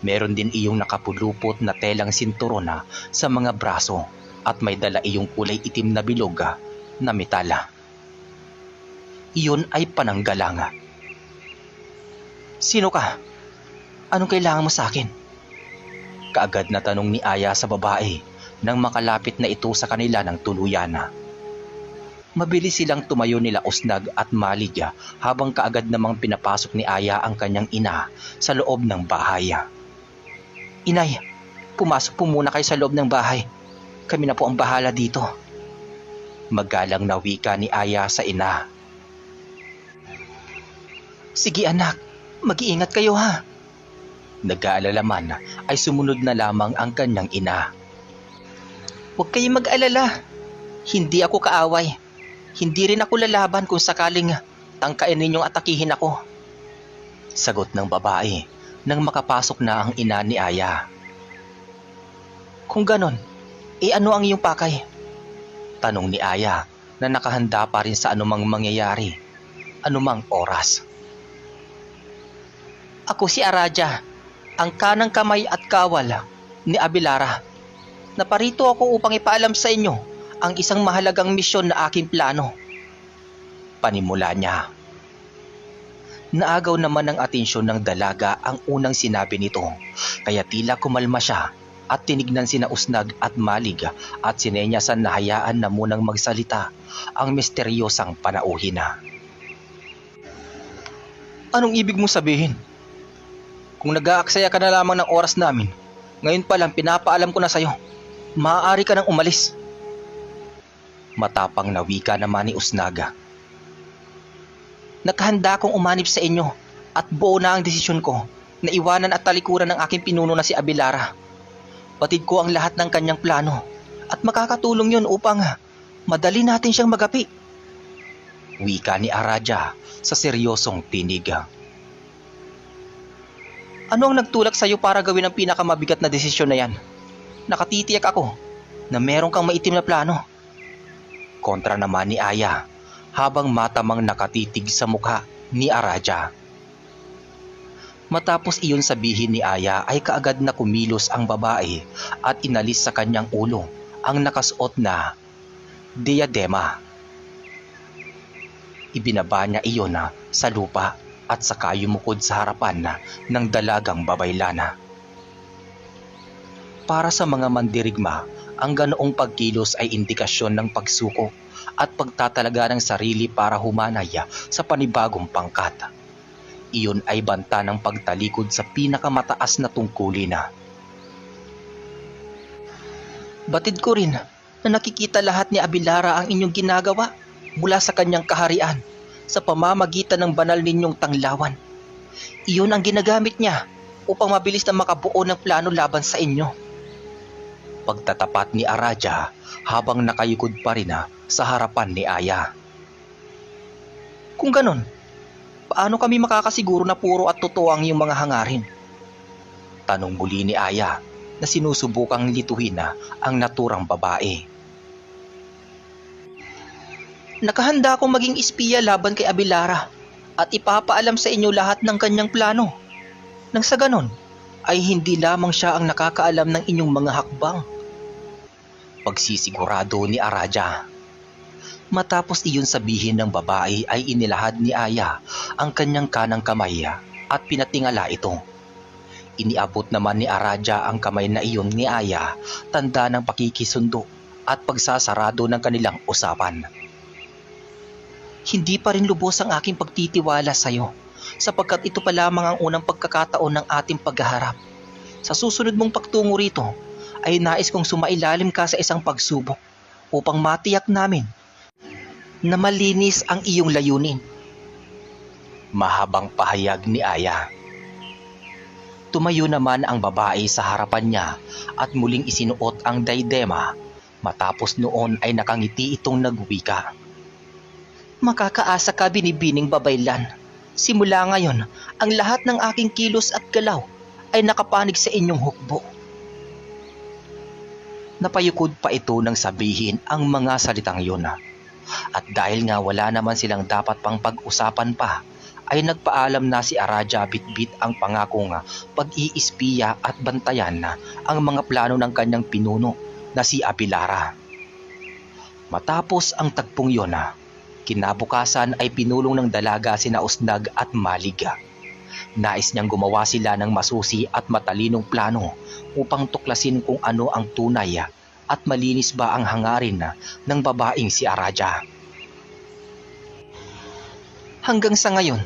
Meron din iyong nakapulupot na telang sinturon sa mga braso at may dala iyong kulay itim na bilog na metala. Iyon ay pananggalang. Sino ka? Anong kailangan mo sa akin? Kaagad na tanong ni Aya sa babae nang makalapit na ito sa kanila ng tuluyan. Mabilis silang tumayo nila Usnag at Malig habang kaagad namang pinapasok ni Aya ang kanyang ina sa loob ng bahay. Inay, pumasok po muna kayo sa loob ng bahay. Kami na po ang bahala dito. Magalang na wika ni Aya sa ina. Sige anak, mag-iingat kayo ha. Nag-aalala man ay sumunod na lamang ang kanyang ina. Huwag kayong mag-alala. Hindi ako kaaway. Hindi rin ako lalaban kung sakaling tangkain ninyong atakihin ako. Sagot ng babae nang makapasok na ang ina ni Aya. Kung ganon, ano ang iyong pakay? Tanong ni Aya na nakahanda pa rin sa anumang mangyayari, anumang oras. Ako si Araja, ang kanang kamay at kawal ni Abilara. Naparito ako upang ipaalam sa inyo ang isang mahalagang misyon na aking plano. Panimula niya. Naagaw naman ng atensyon ng dalaga ang unang sinabi nito, kaya tila kumalma siya at tinignan sina Usnag at Malig at sinenyasan na hayaan na munang magsalita ang misteryosang panauhin na. Anong ibig mong sabihin? Kung nag-aaksaya ka na lamang ng oras namin, ngayon pa lang pinapaalam ko na sa'yo, maaari ka nang umalis. Matapang na wika naman ni Usnag. Nakahanda akong umanib sa inyo at buo na ang desisyon ko na iwanan at talikuran ng aking pinuno na si Abilara. Batid ko ang lahat ng kanyang plano at makakatulong yun upang madali natin siyang magapi. Wika ni Araja sa seryosong tinig. Ano ang nagtulak sa'yo para gawin ang pinakamabigat na desisyon na yan? Nakatitiyak ako na meron kang maitim na plano. Kontra naman ni Aya habang matamang nakatitig sa mukha ni Araja. Matapos iyon sabihin ni Aya ay kaagad na kumilos ang babae at inalis sa kanyang ulo ang nakasuot na diadema. Ibinaba niya iyon sa lupa at saka yumukod sa harapan ng dalagang babaylana. Para sa mga mandirigma, ang ganoong pagkilos ay indikasyon ng pagsuko at pagtatalaga ng sarili para humanay sa panibagong pangkat. Iyon ay banta ng pagtalikod sa pinakamataas na tungkulin. Batid ko rin na nakikita lahat ni Abilara ang inyong ginagawa mula sa kanyang kaharian sa pamamagitan ng banal ninyong tanglawan. Iyon ang ginagamit niya upang mabilis na makabuo ng plano laban sa inyo. Pagtatapat ni Araja habang nakayukod pa rin sa harapan ni Aya. Kung ganon, paano kami makakasiguro na puro at totoo ang iyong mga hangarin? Tanong muli ni Aya na sinusubukang lituhin ang naturang babae. Nakahanda akong maging espiya laban kay Abilara at ipapaalam sa inyo lahat ng kanyang plano. Nang sa ganon, ay hindi lamang siya ang nakakaalam ng inyong mga hakbang. Pagsisigurado ni Araja. Matapos iyon sabihin ng babae ay inilahad ni Aya ang kanyang kanang kamay at pinatingala ito. Iniabot naman ni Araja ang kamay na iyon ni Aya, tanda ng pakikisundo at pagsasarado ng kanilang usapan. Hindi pa rin lubos ang aking pagtitiwala sa iyo sapagkat ito pa lamang ang unang pagkakataon ng ating paghaharap. Sa susunod mong pagtungo rito ay nais kong sumailalim ka sa isang pagsubok upang matiyak namin na malinis ang iyong layunin. Mahabang pahayag ni Aya. Tumayo naman ang babae sa harapan niya at muling isinuot ang diadema. Matapos noon ay nakangiti itong nagwika. Makakaasa ka, binibining babaylan. Simula ngayon, ang lahat ng aking kilos at galaw ay nakapanig sa inyong hukbo. Napayukod pa ito nang sabihin ang mga salitang yun. At dahil nga wala naman silang dapat pang pag-usapan pa, ay nagpaalam na si Araja bitbit ang pangakong pag-iispiya at bantayan ang mga plano ng kanyang pinuno na si Abilara. Matapos ang tagpong yun, kinabukasan ay pinulong ng dalaga sina Usnag at Malig. Nais niyang gumawa sila ng masusi at matalinong plano upang tuklasin kung ano ang tunay at malinis ba ang hangarin ng babaeng si Araja. Hanggang sa ngayon,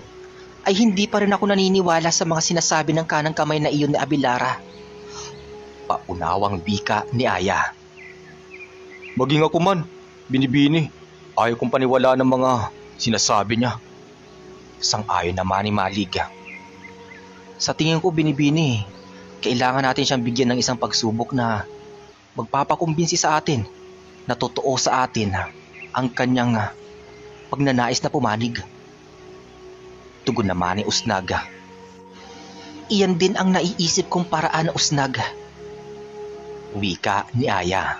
ay hindi pa rin ako naniniwala sa mga sinasabi ng kanang kamay na iyon ni Abilara. Paunawang bika ni Aya. Maging ako man, Binibini, ayaw kong paniwala ng mga sinasabi niya. Sang-ayon naman ni Malig. Sa tingin ko, Binibini, kailangan natin siyang bigyan ng isang pagsubok na magpapakumbinsi sa atin na totoo sa atin ang kanyang pagnanais na pumanig. Tugon naman ni Usnag. Iyan din ang naiisip kong paraan na Usnag. Wika ni Aya.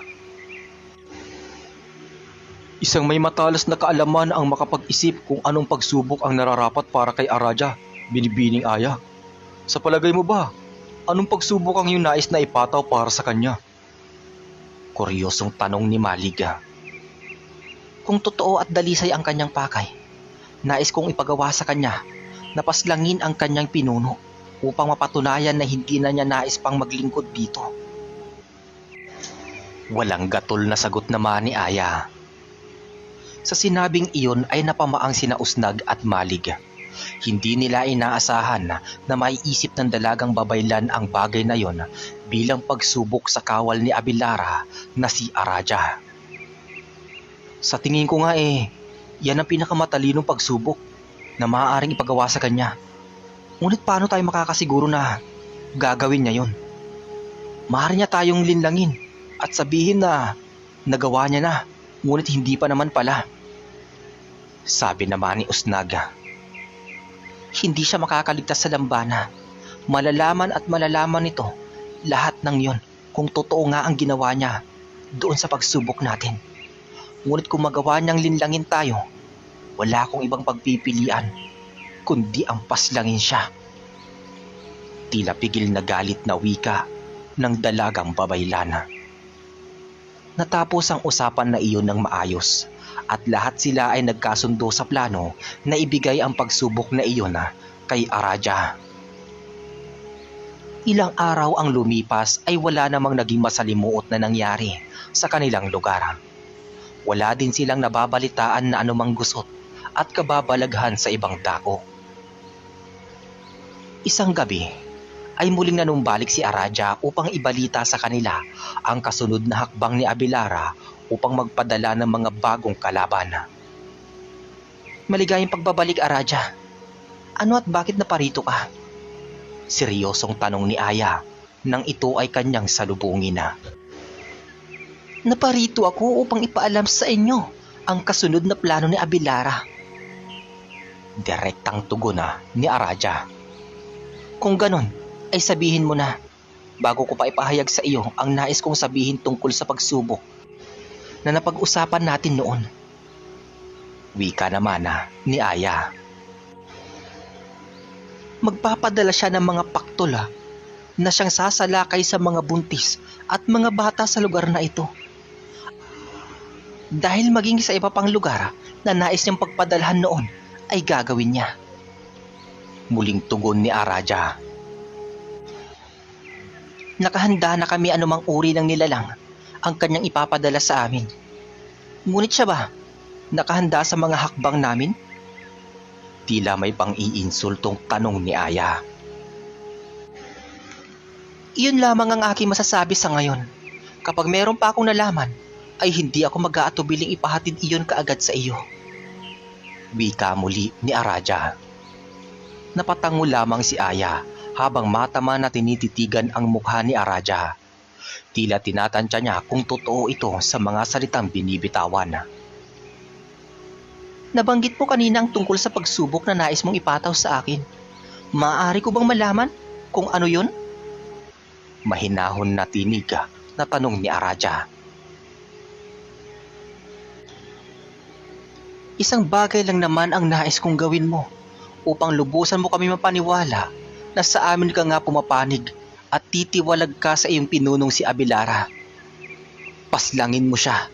Isang may matalas na kaalaman ang makapag-isip kung anong pagsubok ang nararapat para kay Araja, Binibining Aya. Sa palagay mo ba, anong pagsubok ang iyong nais na ipataw para sa kanya? Kuryosong tanong ni Malig. Kung totoo at dalisay ang kanyang pakay, nais kong ipagawa sa kanya na paslangin ang kanyang pinuno upang mapatunayan na hindi na niya nais pang maglingkod dito. Walang gatol na sagot naman ni Aya. Sa sinabing iyon ay napamaang sina Usnag at Malig. Hindi nila inaasahan na maiisip ng dalagang babaylan ang bagay na yon bilang pagsubok sa kawal ni Abilara na si Araja. Sa tingin ko nga yan ang pinakamatalinong pagsubok na maaaring ipagawa sa kanya. Ngunit paano tayo makakasiguro na gagawin niya yon? Maaari niya tayong linlangin at sabihin na nagawa niya na, ngunit hindi pa naman pala. Sabi naman ni Usnag. Hindi siya makakaligtas sa lambana. Malalaman at malalaman nito lahat ng yon kung totoo nga ang ginawa niya doon sa pagsubok natin. Ngunit kung magawa niyang linlangin tayo, wala akong ibang pagpipilian kundi ang paslangin siya. Tila pigil na galit na wika ng dalagang babaylana. Natapos ang usapan na iyon ng maayos at lahat sila ay nagkasundo sa plano na ibigay ang pagsubok na iyon kay Araja. Ilang araw ang lumipas ay wala namang naging masalimuot na nangyari sa kanilang lugar. Wala din silang nababalitaan na anumang gusot at kababalaghan sa ibang dako. Isang gabi ay muling nanumbalik si Araja upang ibalita sa kanila ang kasunod na hakbang ni Abilara upang magpadala ng mga bagong kalaban. Maligayang pagbabalik, Araja. Ano at bakit naparito ka? Seryosong tanong ni Aya nang ito ay kanyang salubungin. Naparito ako upang ipaalam sa inyo ang kasunod na plano ni Abilara. Direktang tugon ni Araja. Kung ganon, ay sabihin mo na bago ko pa ipahayag sa iyo ang nais kong sabihin tungkol sa pagsubok na napag-usapan natin noon. Wika naman ni Aya. Magpapadala siya ng mga paktol na siyang sasalakay sa mga buntis at mga bata sa lugar na ito. Dahil maging sa iba pang lugar na nais niyang pagpadalhan noon ay gagawin niya. Muling tugon ni Araja. Nakahanda na kami anumang uri ng nilalang ang kanyang ipapadala sa amin. Ngunit siya ba nakahanda sa mga hakbang namin? Tila may pang-iinsultong tanong ni Aya. Iyon lamang ang aking masasabi sa ngayon. Kapag meron pa akong nalaman, ay hindi ako mag-aatubiling ipahatid iyon kaagad sa iyo. Wika muli ni Araja. Napatango lamang si Aya habang matama na tinititigan ang mukha ni Araja. Tila tinatansya niya kung totoo ito sa mga salitang binibitawan. Nabanggit mo kanina ang tungkol sa pagsubok na nais mong ipataw sa akin. Maaari ko bang malaman kung ano yun? Mahinahon na tinig na tanong ni Araja. Isang bagay lang naman ang nais kong gawin mo upang lubusan mo kami mapaniwala na sa amin ka nga pumapanig at titiwalag ka sa iyong pinunong si Abilara. Paslangin mo siya.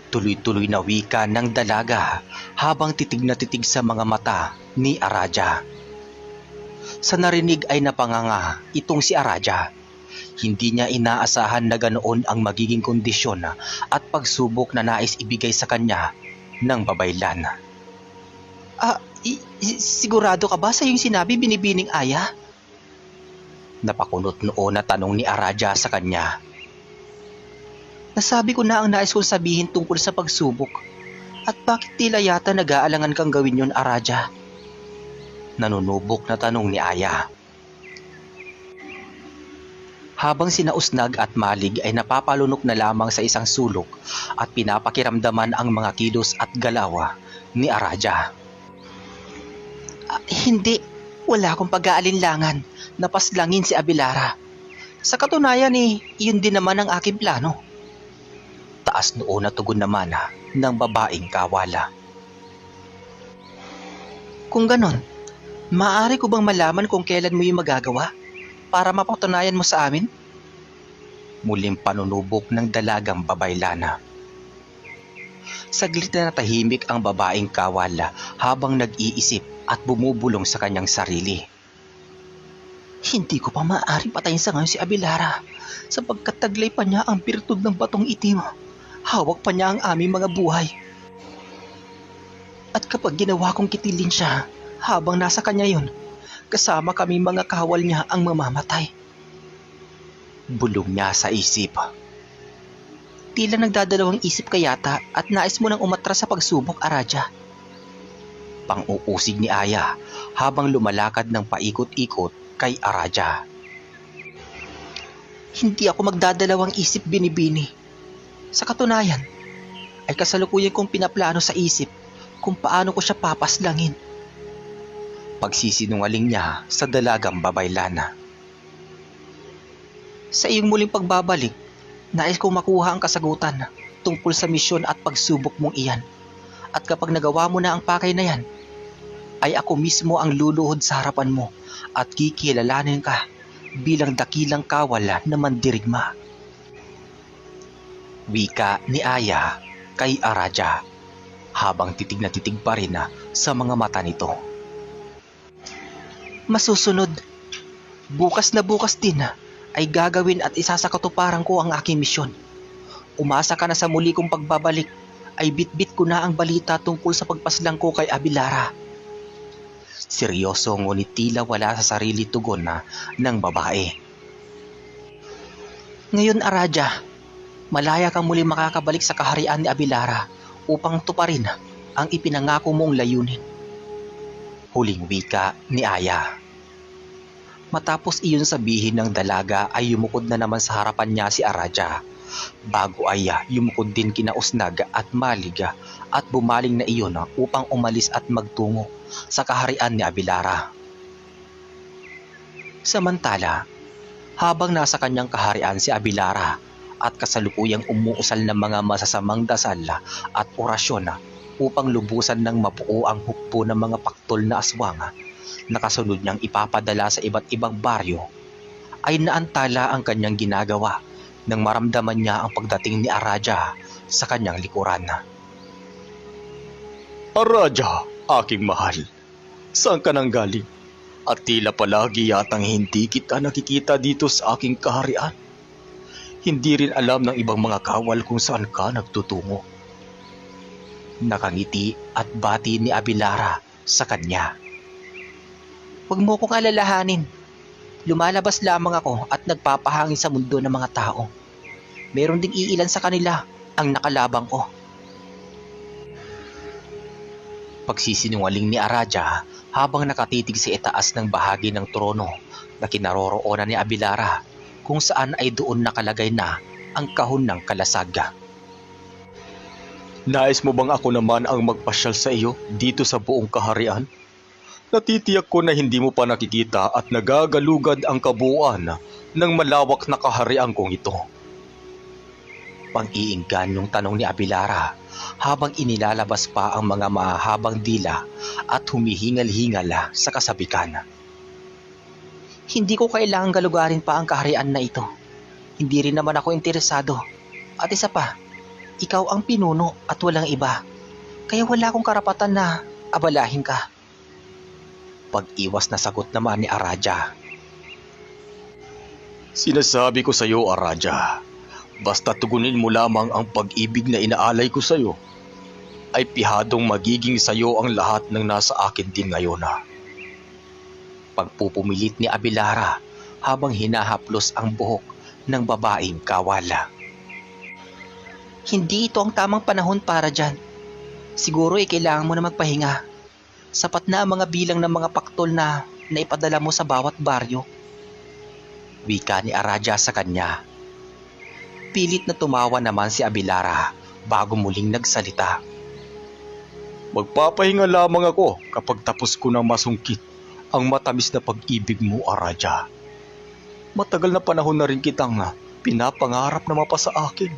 Tuloy-tuloy na wika ng dalaga habang titig na titig sa mga mata ni Araja. Sa narinig ay napanganga itong si Araja. Hindi niya inaasahan na ganoon ang magiging kondisyon at pagsubok na nais ibigay sa kanya ng babaylan. Sigurado ka ba sa yung sinabi, Binibining Aya? Napakunot noon na tanong ni Araja sa kanya. Nasabi ko na ang nais kong sabihin tungkol sa pagsubok. At bakit tila yata nag-aalangan kang gawin yun, Araja? Nanunubok na tanong ni Aya. Habang sina Usnag at Malig ay napapalunok na lamang sa isang sulok at pinapakiramdaman ang mga kilos at galawa ni Araja. Hindi, wala akong pag-aalinlangan. Napaslangin si Abelara. Sa katunayan iyon din naman ang aking plano. Taas noon na tugon naman ng babaeng kawala. Kung ganon, maaari ko bang malaman kung kailan mo yung magagawa para mapatunayan mo sa amin? Muling panunubok ng dalagang babaylana. Saglit na natahimik ang babaeng kawala habang nag-iisip at bumubulong sa kanyang sarili. Hindi ko pa maaaring patayin sa ngayon si Abelara sapagkat taglay pa niya ang birtud ng batong itim. Hawak pa niya ang aming mga buhay. At kapag ginawa kong kitilin siya habang nasa kanya yun, kasama kami mga kawal niya ang mamamatay. Bulong niya sa isip. Tila nagdadalawang isip ka yata at nais mo nang umatras sa pagsubok, Araja. Pang-uusig ni Aya habang lumalakad ng paikot-ikot kay Araja. Hindi ako magdadalawang isip, Binibini. Sa katunayan, ay kasalukuyan kong pinaplano sa isip kung paano ko siya papaslangin. Pagsisinungaling niya sa dalagang babaylana. Sa iyong muling pagbabalik, nais kong makuha ang kasagutan tungkol sa misyon at pagsubok mong iyan. At kapag nagawa mo na ang pakay na yan, ay ako mismo ang luluhod sa harapan mo at kikilalanin ka bilang dakilang kawala na mandirigma. Wika ni Aya kay Araja habang titig na titig pa rin sa mga mata nito. Masusunod, bukas na bukas din ay gagawin at isasakatuparan ko ang aking misyon. Umasa ka na sa muli kong pagbabalik ay bitbit ko na ang balita tungkol sa pagpaslang ko kay Abelara. Seryoso ngunit tila wala sa sarili tugon ng babae. Ngayon, Araja, malaya kang muli makakabalik sa kaharian ni Abelara upang tuparin ang ipinangako mong layunin. Huling wika ni Aya. Matapos iyon sabihin ng dalaga ay yumukod na naman sa harapan niya si Araja. Bago ay yumukod din kina Usnag at Malig at bumaling na iyon upang umalis at magtungo sa kaharian ni Abelara. Samantala, habang nasa kanyang kaharian si Abelara at kasalukuyang umuusal ng mga masasamang dasal at orasyon upang lubusan ng mabuo ang hukbo ng mga paktol na aswang na kasunod niyang ipapadala sa iba't ibang baryo, ay naantala ang kanyang ginagawa nang maramdaman niya ang pagdating ni Araja sa kanyang likuran. Araja, aking mahal, saan ka nang galing? At tila palagi yatang hindi kita nakikita dito sa aking kaharian. Hindi rin alam ng ibang mga kawal kung saan ka nagtutungo. Nakangiti at bati ni Abelara sa kanya. Huwag mo kong alalahanin. Lumalabas lamang ako at nagpapahangin sa mundo ng mga tao. Meron ding iilan sa kanila ang nakalabang ko. Pagsisinungaling ni Araja habang nakatitig sa itaas ng bahagi ng trono na kinaroroonan ni Abelara, kung saan ay doon nakalagay na ang kahon ng kalasag. Nais mo bang ako naman ang magpasyal sa iyo dito sa buong kaharian? Natitiyak ko na hindi mo pa nakikita at nagagalugad ang kabuuan ng malawak na kaharian kong ito. Pang-iinggan yung tanong ni Abelara habang inilalabas pa ang mga mahahabang dila at humihingal-hingal sa kasabikan. Hindi ko kailangang galugarin pa ang kaharian na ito. Hindi rin naman ako interesado. At isa pa, ikaw ang pinuno at walang iba. Kaya wala akong karapatan na abalahin ka. Pag-iwas na sagot naman ni Araja. Sinasabi ko sa iyo, Araja, basta tugunin mo lamang ang pag-ibig na inaalay ko sa iyo. ay pihadong magiging sayo ang lahat ng nasa akin din ngayon. Pagpupumilit ni Abelara habang hinahaplos ang buhok ng babaeng kawala. Hindi ito ang tamang panahon para dyan. Siguro kailangan mo na magpahinga. Sapat na ang mga bilang ng mga paktol na naipadala mo sa bawat baryo. Wika ni Araja sa kanya. Pilit na tumawa naman si Abelara bago muling nagsalita. Magpapahinga lamang ako kapag tapos ko na masungkit ang matamis na pag-ibig mo, Araja. Matagal na panahon na rin kitang pinapangarap na mapasa akin.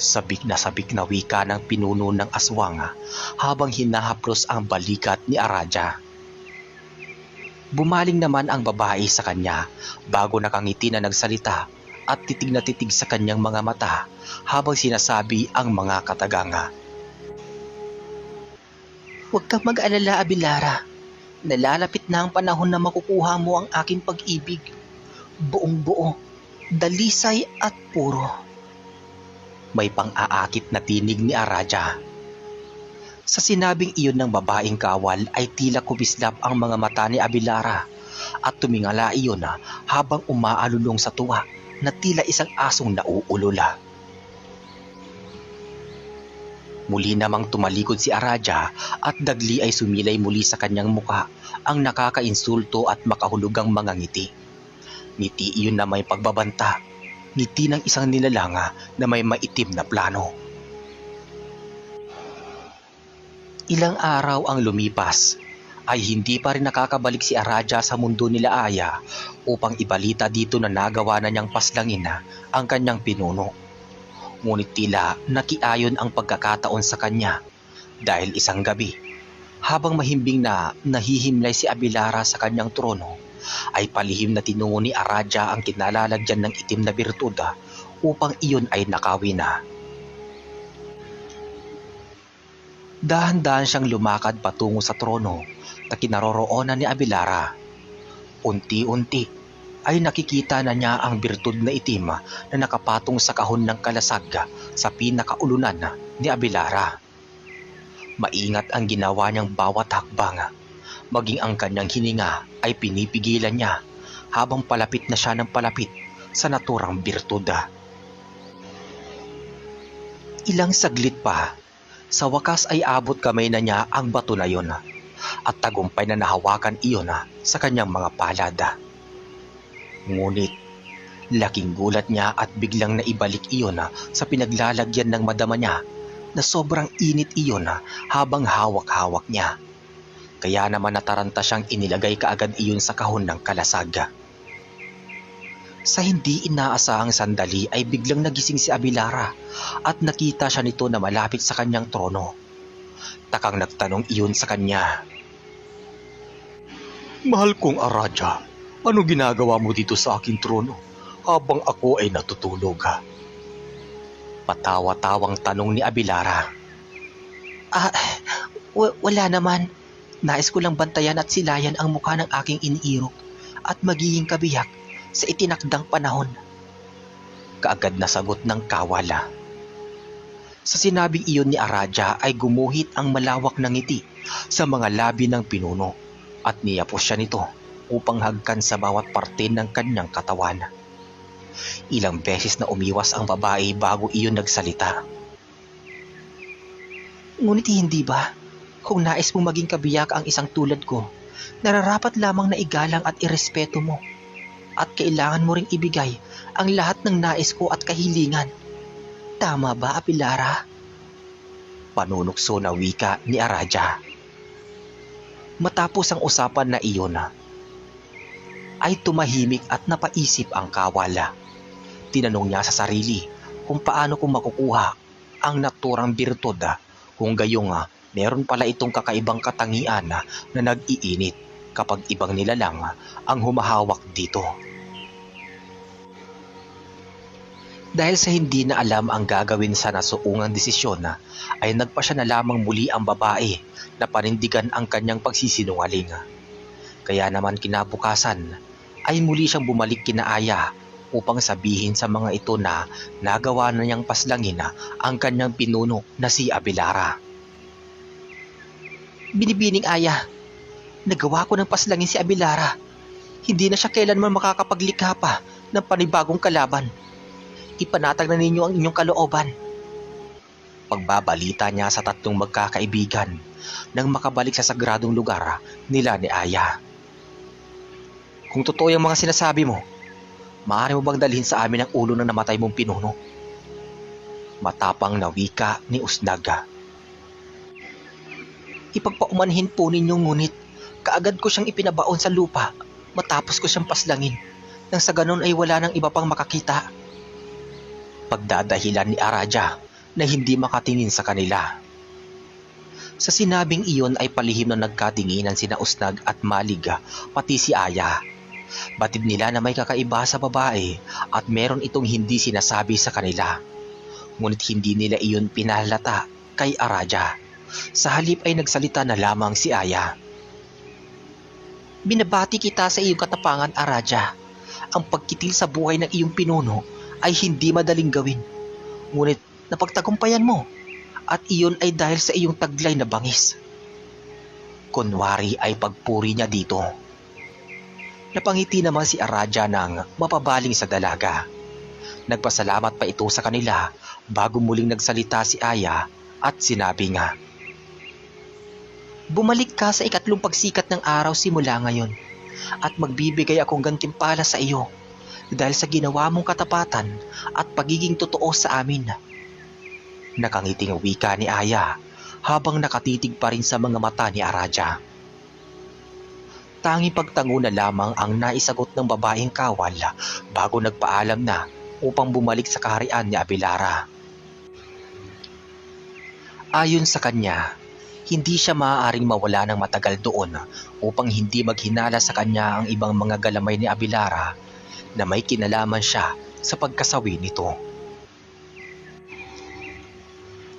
Sabik na wika ng pinuno ng aswang habang hinahaplos ang balikat ni Araja. Bumaling naman ang babae sa kanya bago nakangiti na nagsalita at titig na titig sa kanyang mga mata habang sinasabi ang mga kataganga. Huwag kang mag-alala, Abelara. Nalalapit na ang panahon na makukuha mo ang aking pag-ibig. Buong-buo, dalisay at puro. May pang-aakit na tinig ni Araja. Sa sinabing iyon ng babaeng kawal ay tila kumislap ang mga mata ni Abelara at tumingala iyon habang umaalulong sa tuwa na tila isang asong nauulula. Muli namang tumalikod si Araja at dagli ay sumilay muli sa kanyang muka ang nakakainsulto at makahulugang mga ngiti. Ngiti iyon na may pagbabanta, ngiti ng isang nilalanga na may maitim na plano. Ilang araw ang lumipas ay hindi pa rin nakakabalik si Araja sa mundo nila Aya upang ibalita dito na nagawa na niyang paslangin ang kanyang pinuno. Ngunit tila nakiayon ang pagkakataon sa kanya dahil isang gabi, habang mahimbing na nahihimlay si Abelara sa kanyang trono, ay palihim na tinungo ni Araja ang kinalalagyan ng itim na birtud upang iyon ay nakawi na. Dahan-dahan siyang lumakad patungo sa trono na kinaroroonan ni Abelara. Unti-unti ay nakikita na niya ang birtud na itim na nakapatong sa kahon ng kalasag sa pinakaulunan ni Abelara. Maingat ang ginawa niyang bawat hakbang, maging ang kanyang hininga ay pinipigilan niya habang palapit na siya ng palapit sa naturang birtud. Ilang saglit pa, sa wakas ay abot kamay na niya ang bato na iyon at tagumpay na nahawakan iyon sa kanyang mga palad. Ngunit, laking gulat niya at biglang naibalik iyon sa pinaglalagyan ng madama niya na sobrang init iyon habang hawak-hawak niya. Kaya naman nataranta siyang inilagay kaagad iyon sa kahon ng kalasag. Sa hindi inaasahang sandali ay biglang nagising si Abelara at nakita siya nito na malapit sa kanyang trono. Takang nagtanong iyon sa kanya. Mahal kong Araja, ano ginagawa mo dito sa aking trono habang ako ay natutulog? Patawa-tawang tanong ni Abelara. Wala naman. Nais ko lang bantayan at silayan ang mukha ng aking iniirok at magiging kabiyak sa itinakdang panahon. Kaagad na sagot ng kawala. Sa sinabing iyon ni Araja ay gumuhit ang malawak na ngiti sa mga labi ng pinuno at niyapos siya nito upang hagkan sa bawat parte ng kanyang katawan. Ilang beses na umiwas ang babae bago iyon nagsalita. Ngunit hindi ba, kung nais mo maging kabiyak ang isang tulad ko, nararapat lamang na igalang at irespeto mo. At kailangan mo ring ibigay ang lahat ng nais ko at kahilingan. Tama ba, Abelara? Panunukso na wika ni Araja. Matapos ang usapan na iyon, ay tumahimik at napaisip ang kawala. Tinanong niya sa sarili kung paano ko makukuha ang naturang birtud kung gayong meron pala itong kakaibang katangian na nag-iinit kapag ibang nilalang ang humahawak dito. Dahil sa hindi na alam ang gagawin sa nasuungang desisyon, ay nagpa siya na lamang muli ang babae na panindigan ang kanyang pagsisinungaling. Kaya naman kinabukasan ay muli siyang bumalik kina Aya upang sabihin sa mga ito na nagawa na niyang paslangin ang kanyang pinuno na si Abelara. Binibining Aya, nagawa ko ng paslangin si Abelara. Hindi na siya kailanman makakapaglikha pa ng panibagong kalaban. Ipanatag na ninyo ang inyong kalooban. Pagbabalita niya sa tatlong magkakaibigan nang makabalik sa sagradong lugar nila ni Aya. Kung totoo yung mga sinasabi mo, maaari mo bang dalhin sa amin ang ulo ng namatay mong pinuno? Matapang na wika ni Usnag. Ipagpaumanhin po ninyo, ngunit kaagad ko siyang ipinabaon sa lupa matapos ko siyang paslangin nang sa ganon ay wala nang iba pang makakita. Pagdadahilan ni Araja na hindi makatingin sa kanila. Sa sinabing iyon ay palihim na nagkatinginan sina Usnag at Malig, pati si Aya. Batid nila na may kakaiba sa babae at meron itong hindi sinasabi sa kanila. Ngunit hindi nila iyon pinahalata kay Araja. Sa halip ay nagsalita na lamang si Aya. Binabati kita sa iyong katapangan, Araja. Ang pagkitil sa buhay ng iyong pinuno ay hindi madaling gawin. Ngunit napagtagumpayan mo at iyon ay dahil sa iyong taglay na bangis. Kunwari ay pagpuri niya dito. Napangiti naman si Araja ng mapabaling sa dalaga. Nagpasalamat pa ito sa kanila bago muling nagsalita si Aya at sinabi nga, bumalik ka sa ikatlong pagsikat ng araw simula ngayon at magbibigay akong gantimpala sa iyo dahil sa ginawa mong katapatan at pagiging totoo sa amin. Nakangiting wika ni Aya habang nakatitig pa rin sa mga mata ni Araja. Tanging pagtango na lamang ang naisagot ng babaeng kawal bago nagpaalam na upang bumalik sa kaharian ni Abelara. Ayon sa kanya, hindi siya maaaring mawala ng matagal doon upang hindi maghinala sa kanya ang ibang mga galamay ni Abelara na may kinalaman siya sa pagkasawi nito.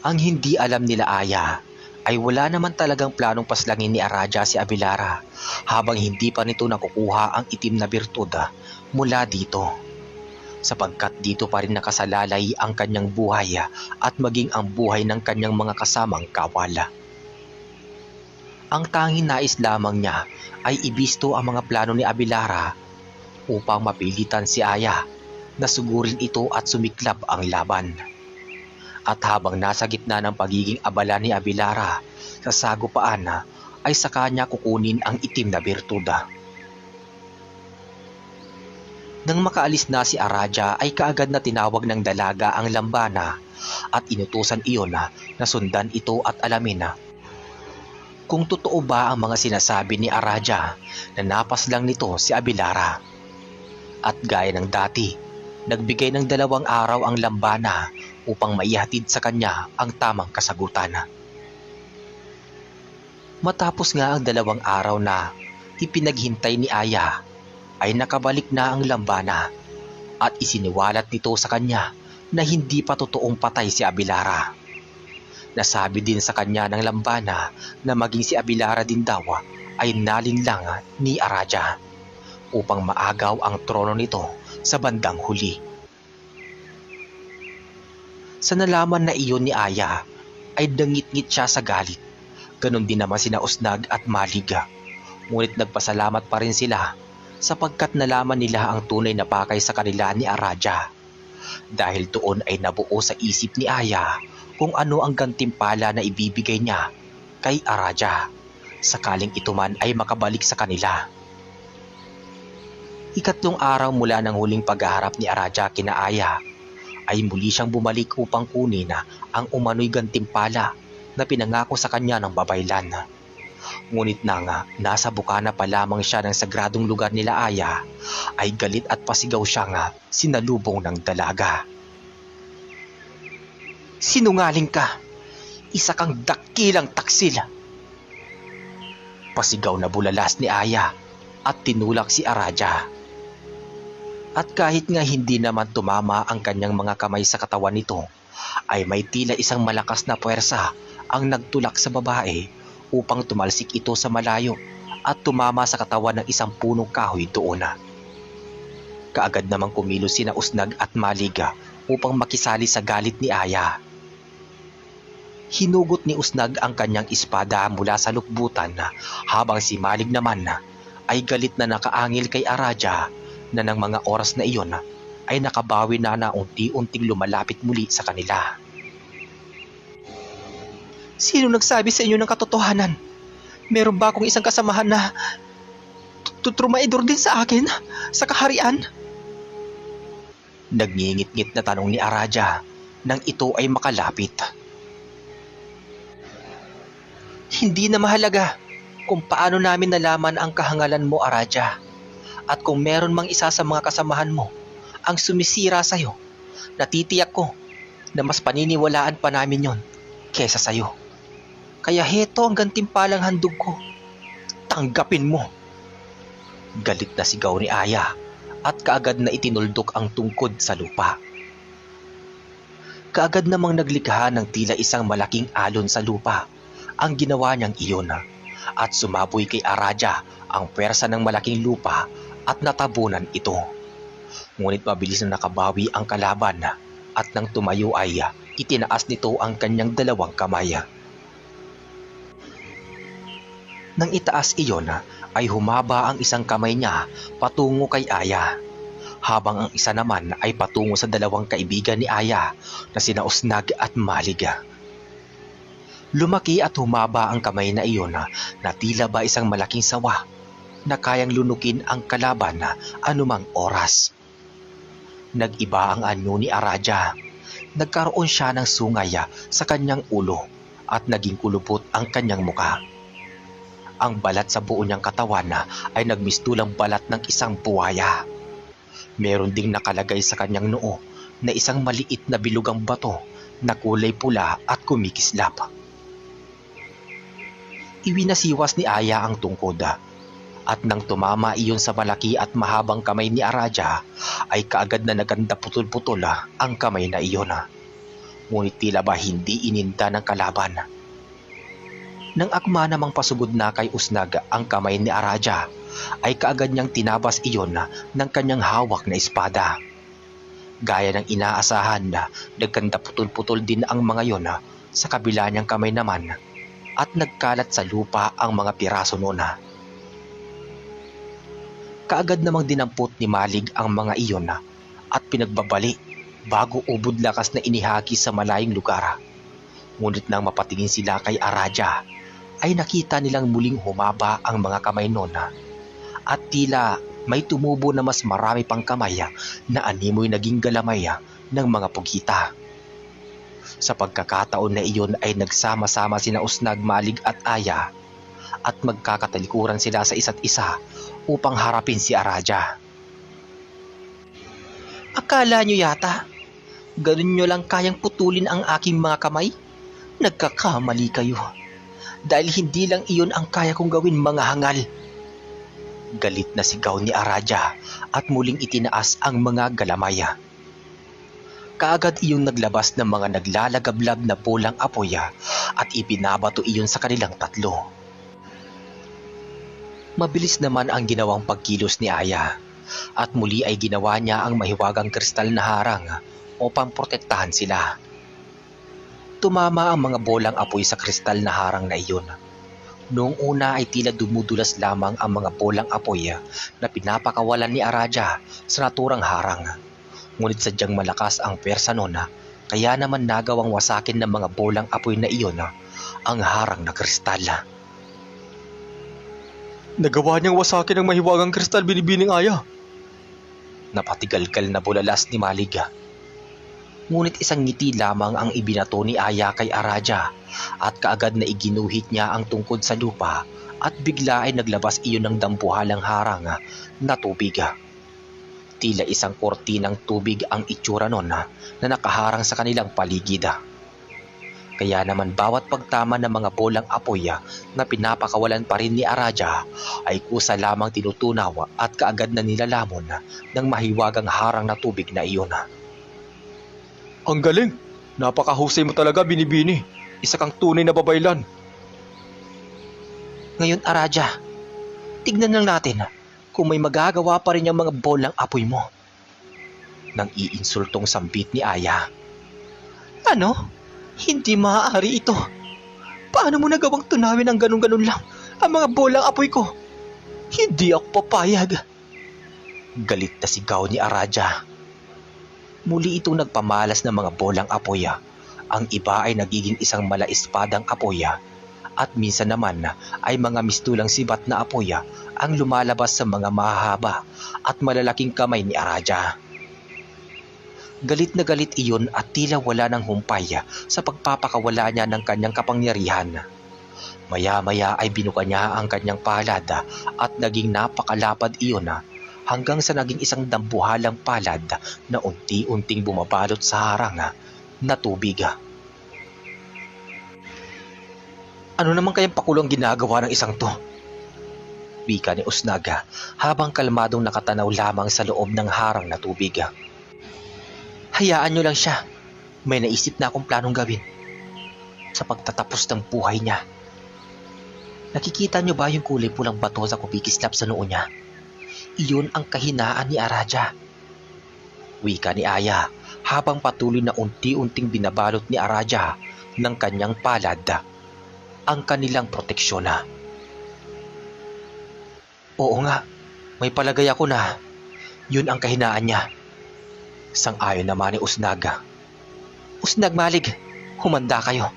Ang hindi alam nila Aya ay wala naman talagang planong paslangin ni Araja si Abelara habang hindi pa nito nakukuha ang itim na birtud mula dito. Sapagkat dito pa rin nakasalalay ang kanyang buhay at maging ang buhay ng kanyang mga kasamang kawal. Ang tanging nais lamang niya ay ibisto ang mga plano ni Abelara upang mapilitan si Aya na sugurin ito at sumiklab ang laban. At habang nasa gitna ng pagiging abala ni Abelara sa sagupaan ay sa kanya kukunin ang itim na birtud. Nang makaalis na si Araja ay kaagad na tinawag ng dalaga ang lambana at inutusan iyon na sundan ito at alamin kung totoo ba ang mga sinasabi ni Araja na napaslang nito si Abelara. At gaya ng dati, nagbigay ng 2 araw ang lambana upang maihatid sa kanya ang tamang kasagutan. Matapos nga ang 2 araw na ipinaghintay ni Aya, ay nakabalik na ang lambana at isiniwalat nito sa kanya na hindi pa totoong patay si Abelara. Nasabi din sa kanya ng lambana na maging si Abelara din daw ay nalinlang ni Araja upang maagaw ang trono nito sa bandang huli. Sa nalaman na iyon ni Aya ay dangit-ngit siya sa galit. Ganon din naman sina Usnag at Malig. Ngunit nagpasalamat pa rin sila sapagkat nalaman nila ang tunay na pakay sa kanila ni Araja. Dahil doon ay nabuo sa isip ni Aya kung ano ang gantimpala na ibibigay niya kay Araja sakaling ito man ay makabalik sa kanila. 3 araw mula ng huling paghaharap ni Araja kina Aya ay muli siyang bumalik upang kunin ang umano'y gantimpala na pinangako sa kanya ng babaylan. Ngunit nang nasa bukana pa lamang siya ng sagradong lugar nila Aya ay galit at pasigaw siyang sinalubong ng dalaga. Sinungaling ka! Isa kang dakilang taksil! Pasigaw na bulalas ni Aya at tinulak si Araja. At kahit nga hindi naman tumama ang kanyang mga kamay sa katawan nito, ay may tila isang malakas na puwersa ang nagtulak sa babae upang tumalsik ito sa malayo at tumama sa katawan ng isang punong kahoy doon. Kaagad namang kumilos sina Usnag at Maliga upang makisali sa galit ni Aya. Hinugot ni Usnag ang kanyang espada mula sa lukbutan habang si Malig naman ay galit na nakaangil kay Araja na ng mga oras na iyon ay nakabawi na unti-unting lumalapit muli sa kanila. Sino nagsabi sa inyo ng katotohanan? Meron ba akong isang kasamahan na trumaidor din sa akin sa kaharian? Nagngingit-ngit na tanong ni Araja nang ito ay makalapit. Hindi na mahalaga kung paano namin nalaman ang kahangalan mo, Araja. At kung meron mang isa sa mga kasamahan mo ang sumisira sa'yo, natitiyak ko na mas paniniwalaan pa namin yon kesa sa'yo. Kaya heto ang gantimpalang handog ko. Tanggapin mo. Galit na sigaw ni Aya at kaagad na itinuldok ang tungkod sa lupa. Kaagad namang naglikha ng tila isang malaking alon sa lupa ang ginawa niyang iyon at sumaboy kay Araja ang pwersa ng malaking lupa at natabunan ito. Ngunit mabilis na nakabawi ang kalaban at nang tumayo ay itinaas nito ang kanyang dalawang kamay. Nang itaas iyon ay humaba ang isang kamay niya patungo kay Aya, habang ang isa naman ay patungo sa dalawang kaibigan ni Aya na sina Usnag at Malig. Lumaki at humaba ang kamay na iyon na tila ba isang malaking sawa na kayang lunukin ang kalaban anumang oras. Nag-iba ang anyo ni Araja. Nagkaroon siya ng sungay sa kanyang ulo at naging kulubot ang kanyang muka. Ang balat sa buo niyang katawan ay nagmistulang balat ng isang buhaya. Meron ding nakalagay sa kanyang noo na isang maliit na bilugang bato na kulay pula at kumikislap. Iwinasiwas ni Aya ang tungkod at nang tumama iyon sa malaki at mahabang kamay ni Araja ay kaagad na naganda putol-putol ang kamay na iyon. Ngunit tila ba hindi ininda ng kalaban. Nang akma namang pasugod na kay Usnag ang kamay ni Araja ay kaagad niyang tinabas iyon ng kanyang hawak na espada. Gaya ng inaasahan nagkanda putol-putol din ang mga yon sa kabila niyang kamay naman at nagkalat sa lupa ang mga piraso noon. Kaagad namang dinampot ni Malig ang mga iyon at pinagbabali bago ubod lakas na inihagi sa malayong lugar. Ngunit nang mapatingin sila kay Araja ay nakita nilang muling humaba ang mga kamay noon at tila may tumubo na mas marami pang kamay na animoy naging galamay ng mga pugita. Sa pagkakataon na iyon ay nagsama-sama sina Usnag, Malig at Aya at magkakatalikuran sila sa isa't isa upang harapin si Araja. Akala nyo yata, ganun nyo lang kayang putulin ang aking mga kamay? Nagkakamali kayo. Dahil hindi lang iyon ang kaya kong gawin, mga hangal. Galit na sigaw ni Araja at muling itinaas ang mga galamaya. Kaagad iyong naglabas ng mga naglalagablab na bolang apoy at ipinabato iyon sa kanilang tatlo. Mabilis naman ang ginawang pagkilos ni Aya at muli ay ginawa niya ang mahiwagang kristal na harang upang protektahan sila. Tumama ang mga bolang apoy sa kristal na harang na iyon. Noong una ay tila dumudulas lamang ang mga bolang apoy na pinapakawalan ni Araja sa naturang harang. Ngunit sadyang malakas ang pwersa noon kaya naman nagawang wasakin ng mga bolang apoy na iyon ang harang na kristal. Nagawa niyang wasakin ang mahiwagang kristal, Binibining Aya. Napatigalgal na bulalas ni Malig. Ngunit isang ngiti lamang ang ibinato ni Aya kay Araja at kaagad na iginuhit niya ang tungkod sa lupa at bigla ay naglabas iyon ng dambuhalang harang na tubig. Tila isang kortinang tubig ang itsura nun na nakaharang sa kanilang paligid. Kaya naman bawat pagtama ng mga bolang apoy na pinapakawalan pa rin ni Araja ay kusa lamang tinutunaw at kaagad na nilalamon ng mahiwagang harang na tubig na iyon. Ang galing! Napakahusay mo talaga, Binibini. Isa kang tunay na babaylan. Ngayon, Araja, tignan lang natin kung may magagawa pa rin yung mga bolang apoy mo nang iinsultong sambit ni Aya. Ano? Hindi maaari ito. Paano mo nagawang tunawin ang ganun-ganun lang ang mga bolang apoy ko? Hindi ako papayag. Galit na sigaw ni Araja. Muli itong nagpamalas ng mga bolang apoy. Ang iba ay nagiging isang malaispadang apoy at minsan naman ay mga mistulang sibat na apoy ang lumalabas sa mga mahahaba at malalaking kamay ni Araja. Galit na galit iyon at tila wala ng humpay sa pagpapakawala niya ng kanyang kapangyarihan. Maya-maya ay binuka niya ang kanyang palad at naging napakalapad iyon hanggang sa naging isang dambuhalang palad na unti-unting bumabalot sa harang na tubig. Ano naman kayang pakulong ginagawa ng isang to? Wika ni Usnag habang kalmadong nakatanaw lamang sa loob ng harang na tubig. Hayaan niyo lang siya. May naisip na akong planong gawin sa pagtatapos ng buhay niya. Nakikita niyo ba yung kulay pulang bato sa kubikislap sa noo niya? Iyon ang kahinaan ni Araja. Wika ni Aya habang patuloy na unti-unting binabalot ni Araja ng kanyang palad ang kanilang proteksyon. Oo nga, may palagay ako na yun ang kahinaan niya. Sang-ayon naman ni Usnag. Usnag Malig, humanda kayo.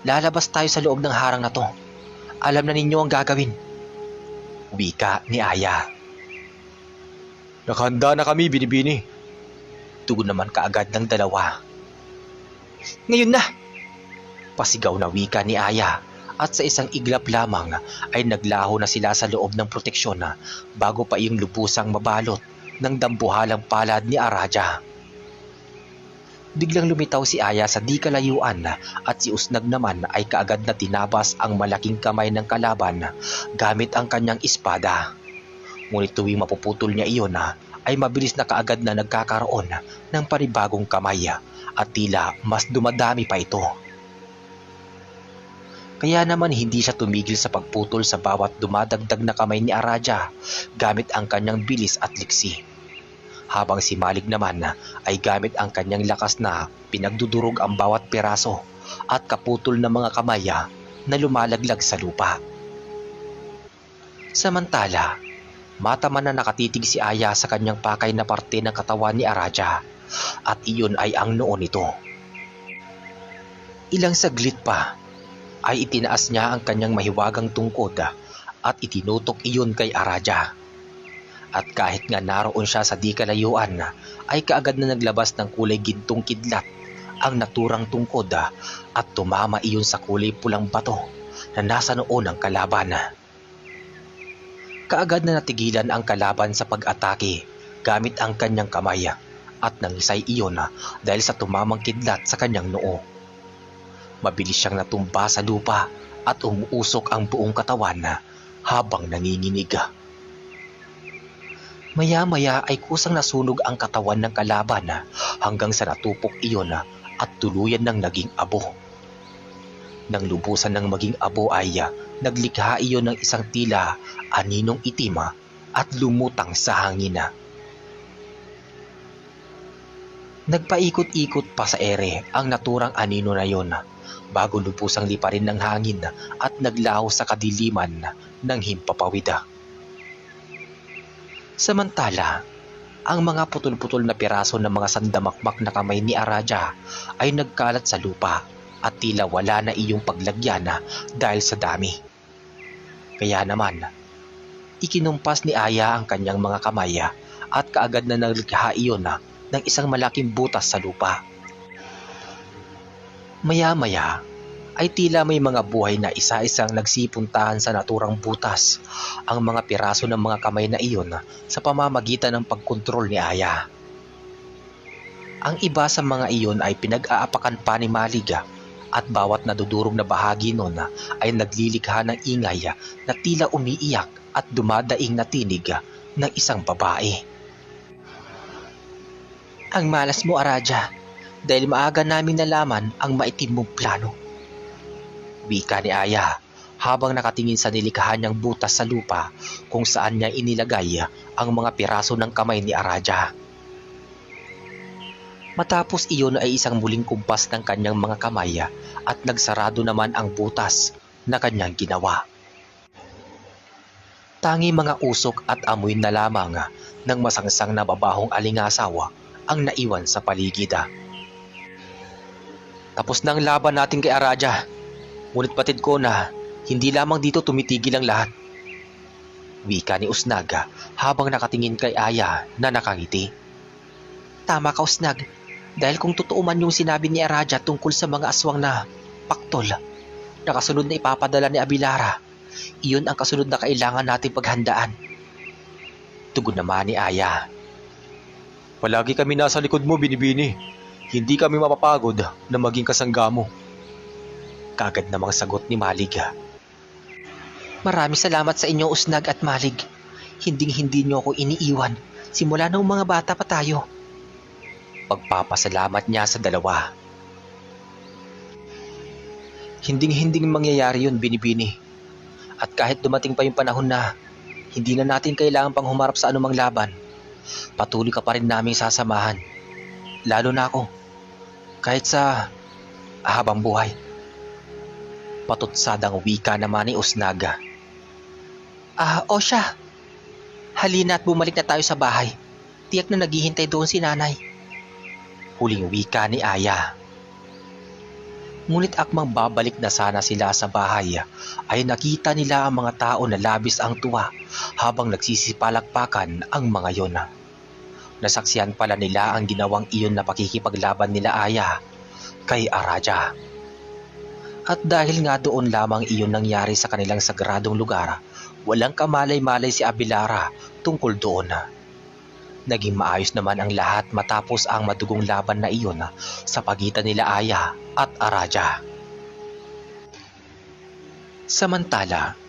Lalabas tayo sa loob ng harang na to. Alam na ninyo ang gagawin. Wika ni Aya. Nakahanda na kami, Binibini. Tugon naman kaagad ng dalawa. Ngayon na! Pasigaw na wika ni Aya at sa isang iglap lamang ay naglaho na sila sa loob ng proteksyon bago pa iyong lubusang mabalot ng dambuhalang palad ni Araja. Biglang lumitaw si Aya sa di kalayuan at si Usnag naman ay kaagad na tinabas ang malaking kamay ng kalaban gamit ang kanyang espada. Ngunit tuwing mapuputol niya iyon ay mabilis na kaagad na nagkakaroon ng panibagong kamay at tila mas dumadami pa ito. Kaya naman hindi siya tumigil sa pagputol sa bawat dumadagdag na kamay ni Araja gamit ang kanyang bilis at liksi. Habang si Malig naman ay gamit ang kanyang lakas na pinagdudurog ang bawat piraso at kaputol na mga kamay na lumalaglag sa lupa. Samantala, mataman na nakatitig si Aya sa kanyang pakay na parte ng katawan ni Araja at iyon ay ang noo nito. Ilang saglit pa ay itinaas niya ang kanyang mahiwagang tungkod at itinutok iyon kay Araja. At kahit nga naroon siya sa di kalayuan ay kaagad na naglabas ng kulay gintong kidlat ang naturang tungkod at tumama iyon sa kulay pulang bato na nasa noo ng kalaban. Kaagad na natigilan ang kalaban sa pag-atake gamit ang kanyang kamay at nangisay iyon dahil sa tumamang kidlat sa kanyang noo. Mabilis siyang natumba sa lupa at umuusok ang buong katawan habang nanginginig. Maya-maya ay kusang nasunog ang katawan ng kalaban hanggang sa natupok iyon at tuluyan ng naging abo. Nang lubusan ng maging abo ay naglikha iyon ng isang tila aninong itim at lumutang sa hangin. Nagpaikot-ikot pa sa ere ang naturang anino na yon bago lubusang liparin ng hangin at naglaho sa kadiliman ng himpapawid. Samantala, ang mga putol-putol na piraso ng mga sandamakmak na kamay ni Araja ay nagkalat sa lupa at tila wala na iyong paglagyan dahil sa dami. Kaya naman, ikinumpas ni Aya ang kanyang mga kamay at kaagad na naglikha iyon ng isang malaking butas sa lupa. Maya-maya ay tila may mga buhay na isa-isang nagsipuntahan sa naturang butas ang mga piraso ng mga kamay na iyon sa pamamagitan ng pagkontrol ni Aya. Ang iba sa mga iyon ay pinag-aapakan pa ni Malig at bawat nadudurog na bahagi nun ay naglilikha ng ingay na tila umiiyak at dumadaing na tinig ng isang babae. Ang malas mo, Araja, dahil maaga namin nalaman ang maitim mong plano. Wika ni Aya habang nakatingin sa nilikhahan niyang butas sa lupa kung saan niya inilagay ang mga piraso ng kamay ni Araja. Matapos iyon ay isang muling kumpas ng kanyang mga kamay at nagsarado naman ang butas na kanyang ginawa. Tangi mga usok at amoy na lamang ng masangsang na babahong alingasawa ang naiwan sa paligid. Tapos na ang laban natin kay Araja. Ngunit patid ko na hindi lamang dito tumitigil ang lahat. Wika ni Usnag habang nakatingin kay Aya na nakangiti. Tama ka, Usnag. Dahil kung totoo man yung sinabi ni Araja tungkol sa mga aswang na paktol na kasunod na ipapadala ni Abilara, iyon ang kasunod na kailangan nating paghandaan. Tugon naman ni Aya. Palagi kami nasa likod mo, Binibini. Hindi kami mapapagod na maging kasangga mo. Kagad namang sagot ni Malig. Maraming salamat sa inyo, Usnag at Malig. Hinding-hindi niyo ako iniiwan simula nung mga bata pa tayo. Pagpapasalamat niya sa dalawa. Hinding-hinding mangyayari yun, Binibini. At kahit dumating pa yung panahon na hindi na natin kailangan pang humarap sa anumang laban, patuloy ka pa rin naming sasamahan. Lalo na ako, kahit sa habang buhay. Patutsadang wika naman ni Usnag. Osha, halina at bumalik na tayo sa bahay. Tiyak na naghihintay doon si nanay. Huling wika ni Aya. Ngunit akmang babalik na sana sila sa bahay ay nakita nila ang mga tao na labis ang tuwa habang nagsisipalakpakan ang mga yon. Nasaksihan pala nila ang ginawang iyon na pakikipaglaban nila Aya kay Araja. At dahil nga doon lamang iyon nangyari sa kanilang sagradong lugar, walang kamalay-malay si Abilara tungkol doon. Naging maayos naman ang lahat matapos ang madugong laban na iyon sa pagitan nila Aya at Araja. Samantala,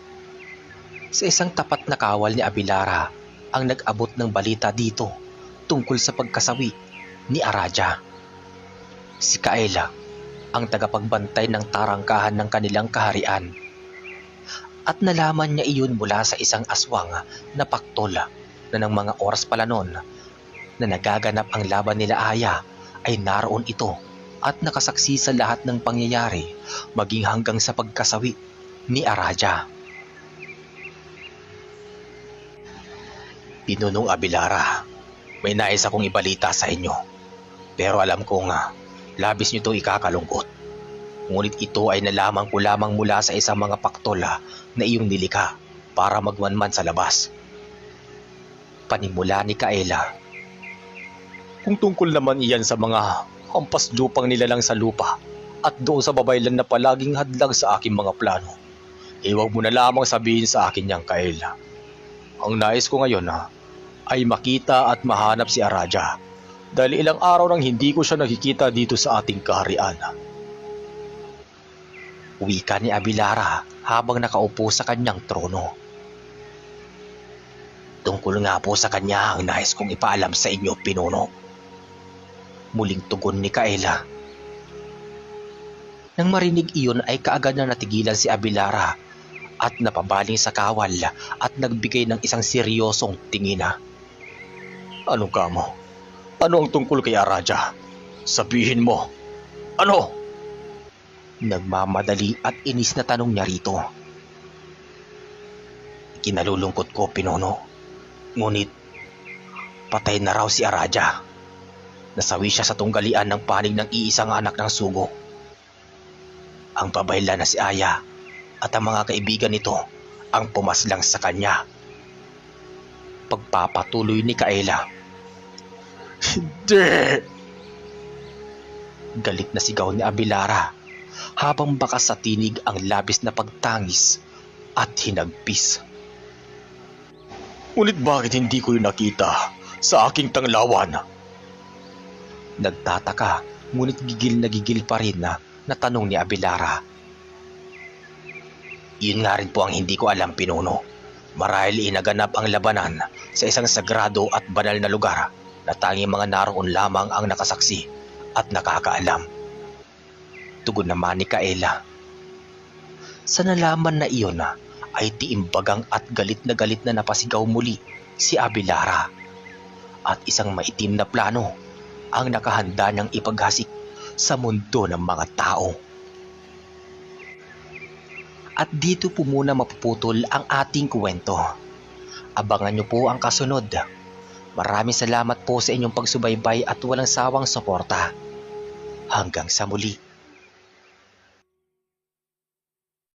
sa isang tapat na kawal ni Abilara ang nag-abot ng balita dito tungkol sa pagkasawi ni Araja. Si Kaela, ang tagapagbantay ng tarangkahan ng kanilang kaharian. At nalaman niya iyon mula sa isang aswang na paktol na ng mga oras pala noon na nagaganap ang laban nila Aya ay naroon ito at nakasaksi sa lahat ng pangyayari maging hanggang sa pagkasawi ni Araja. Pinunong Abilara, may nais akong ibalita sa inyo. Pero alam kong labis niyo itong ikakalungkot. Ngunit ito ay nalaman ko lamang mula sa isang mga paktol na iyong nilikha para magmanman sa labas. Panimula ni Kaela. Kung tungkol naman iyan sa mga hampas lupang nilalang sa lupa at doon sa babaylan na palaging hadlang sa aking mga plano, huwag mo na lamang sabihin sa akin niyang, Kaela. Ang nais ko ngayon ay makita at mahanap si Araja dahil ilang araw nang hindi ko siya nakikita dito sa ating kaharian. Wika ni Abilara habang nakaupo sa kanyang trono. Tungkol nga po sa kanya ang nais kong ipaalam sa inyo, Pinuno. Muling tugon ni Kaela. Nang marinig iyon ay kaagad na natigilan si Abilara at napabaling sa kawal at nagbigay ng isang seryosong tingin. Anong kamo? Ano ang tungkol kay Araja? Sabihin mo. Ano? Nagmamadali at inis na tanong niya rito. Kinalulungkot ko, Pinuno. Ngunit patay na raw si Araja. Nasawi siya sa tunggalian ng panig ng iisang anak ng sugo. Ang babayla na si Aya at ang mga kaibigan nito ang pumaslang sa kanya. Pagpapatuloy ni Kaela. Hindi! Galit na sigaw ni Abilara habang bakas sa tinig ang labis na pagtangis at hinagpis. Ngunit bakit hindi ko yun nakita sa aking tanglawan? Nagtataka, ngunit gigil na gigil pa rin na tanong ni Abilara. Yun nga rin po ang hindi ko alam, Pinuno. Marahil inaganap ang labanan sa isang sagrado at banal na lugar na tanging mga naroon lamang ang nakasaksi at nakakaalam. Tugon naman ni Kaela. Sa nalaman na iyon ay tiimbagang at galit na napasigaw muli si Abilara. At isang maitim na plano ang nakahanda ng ipaghasik sa mundo ng mga tao. At dito po muna mapuputol ang ating kwento. Abangan niyo po ang kasunod. Maraming salamat po sa inyong pagsubaybay at walang sawang suporta. Hanggang sa muli.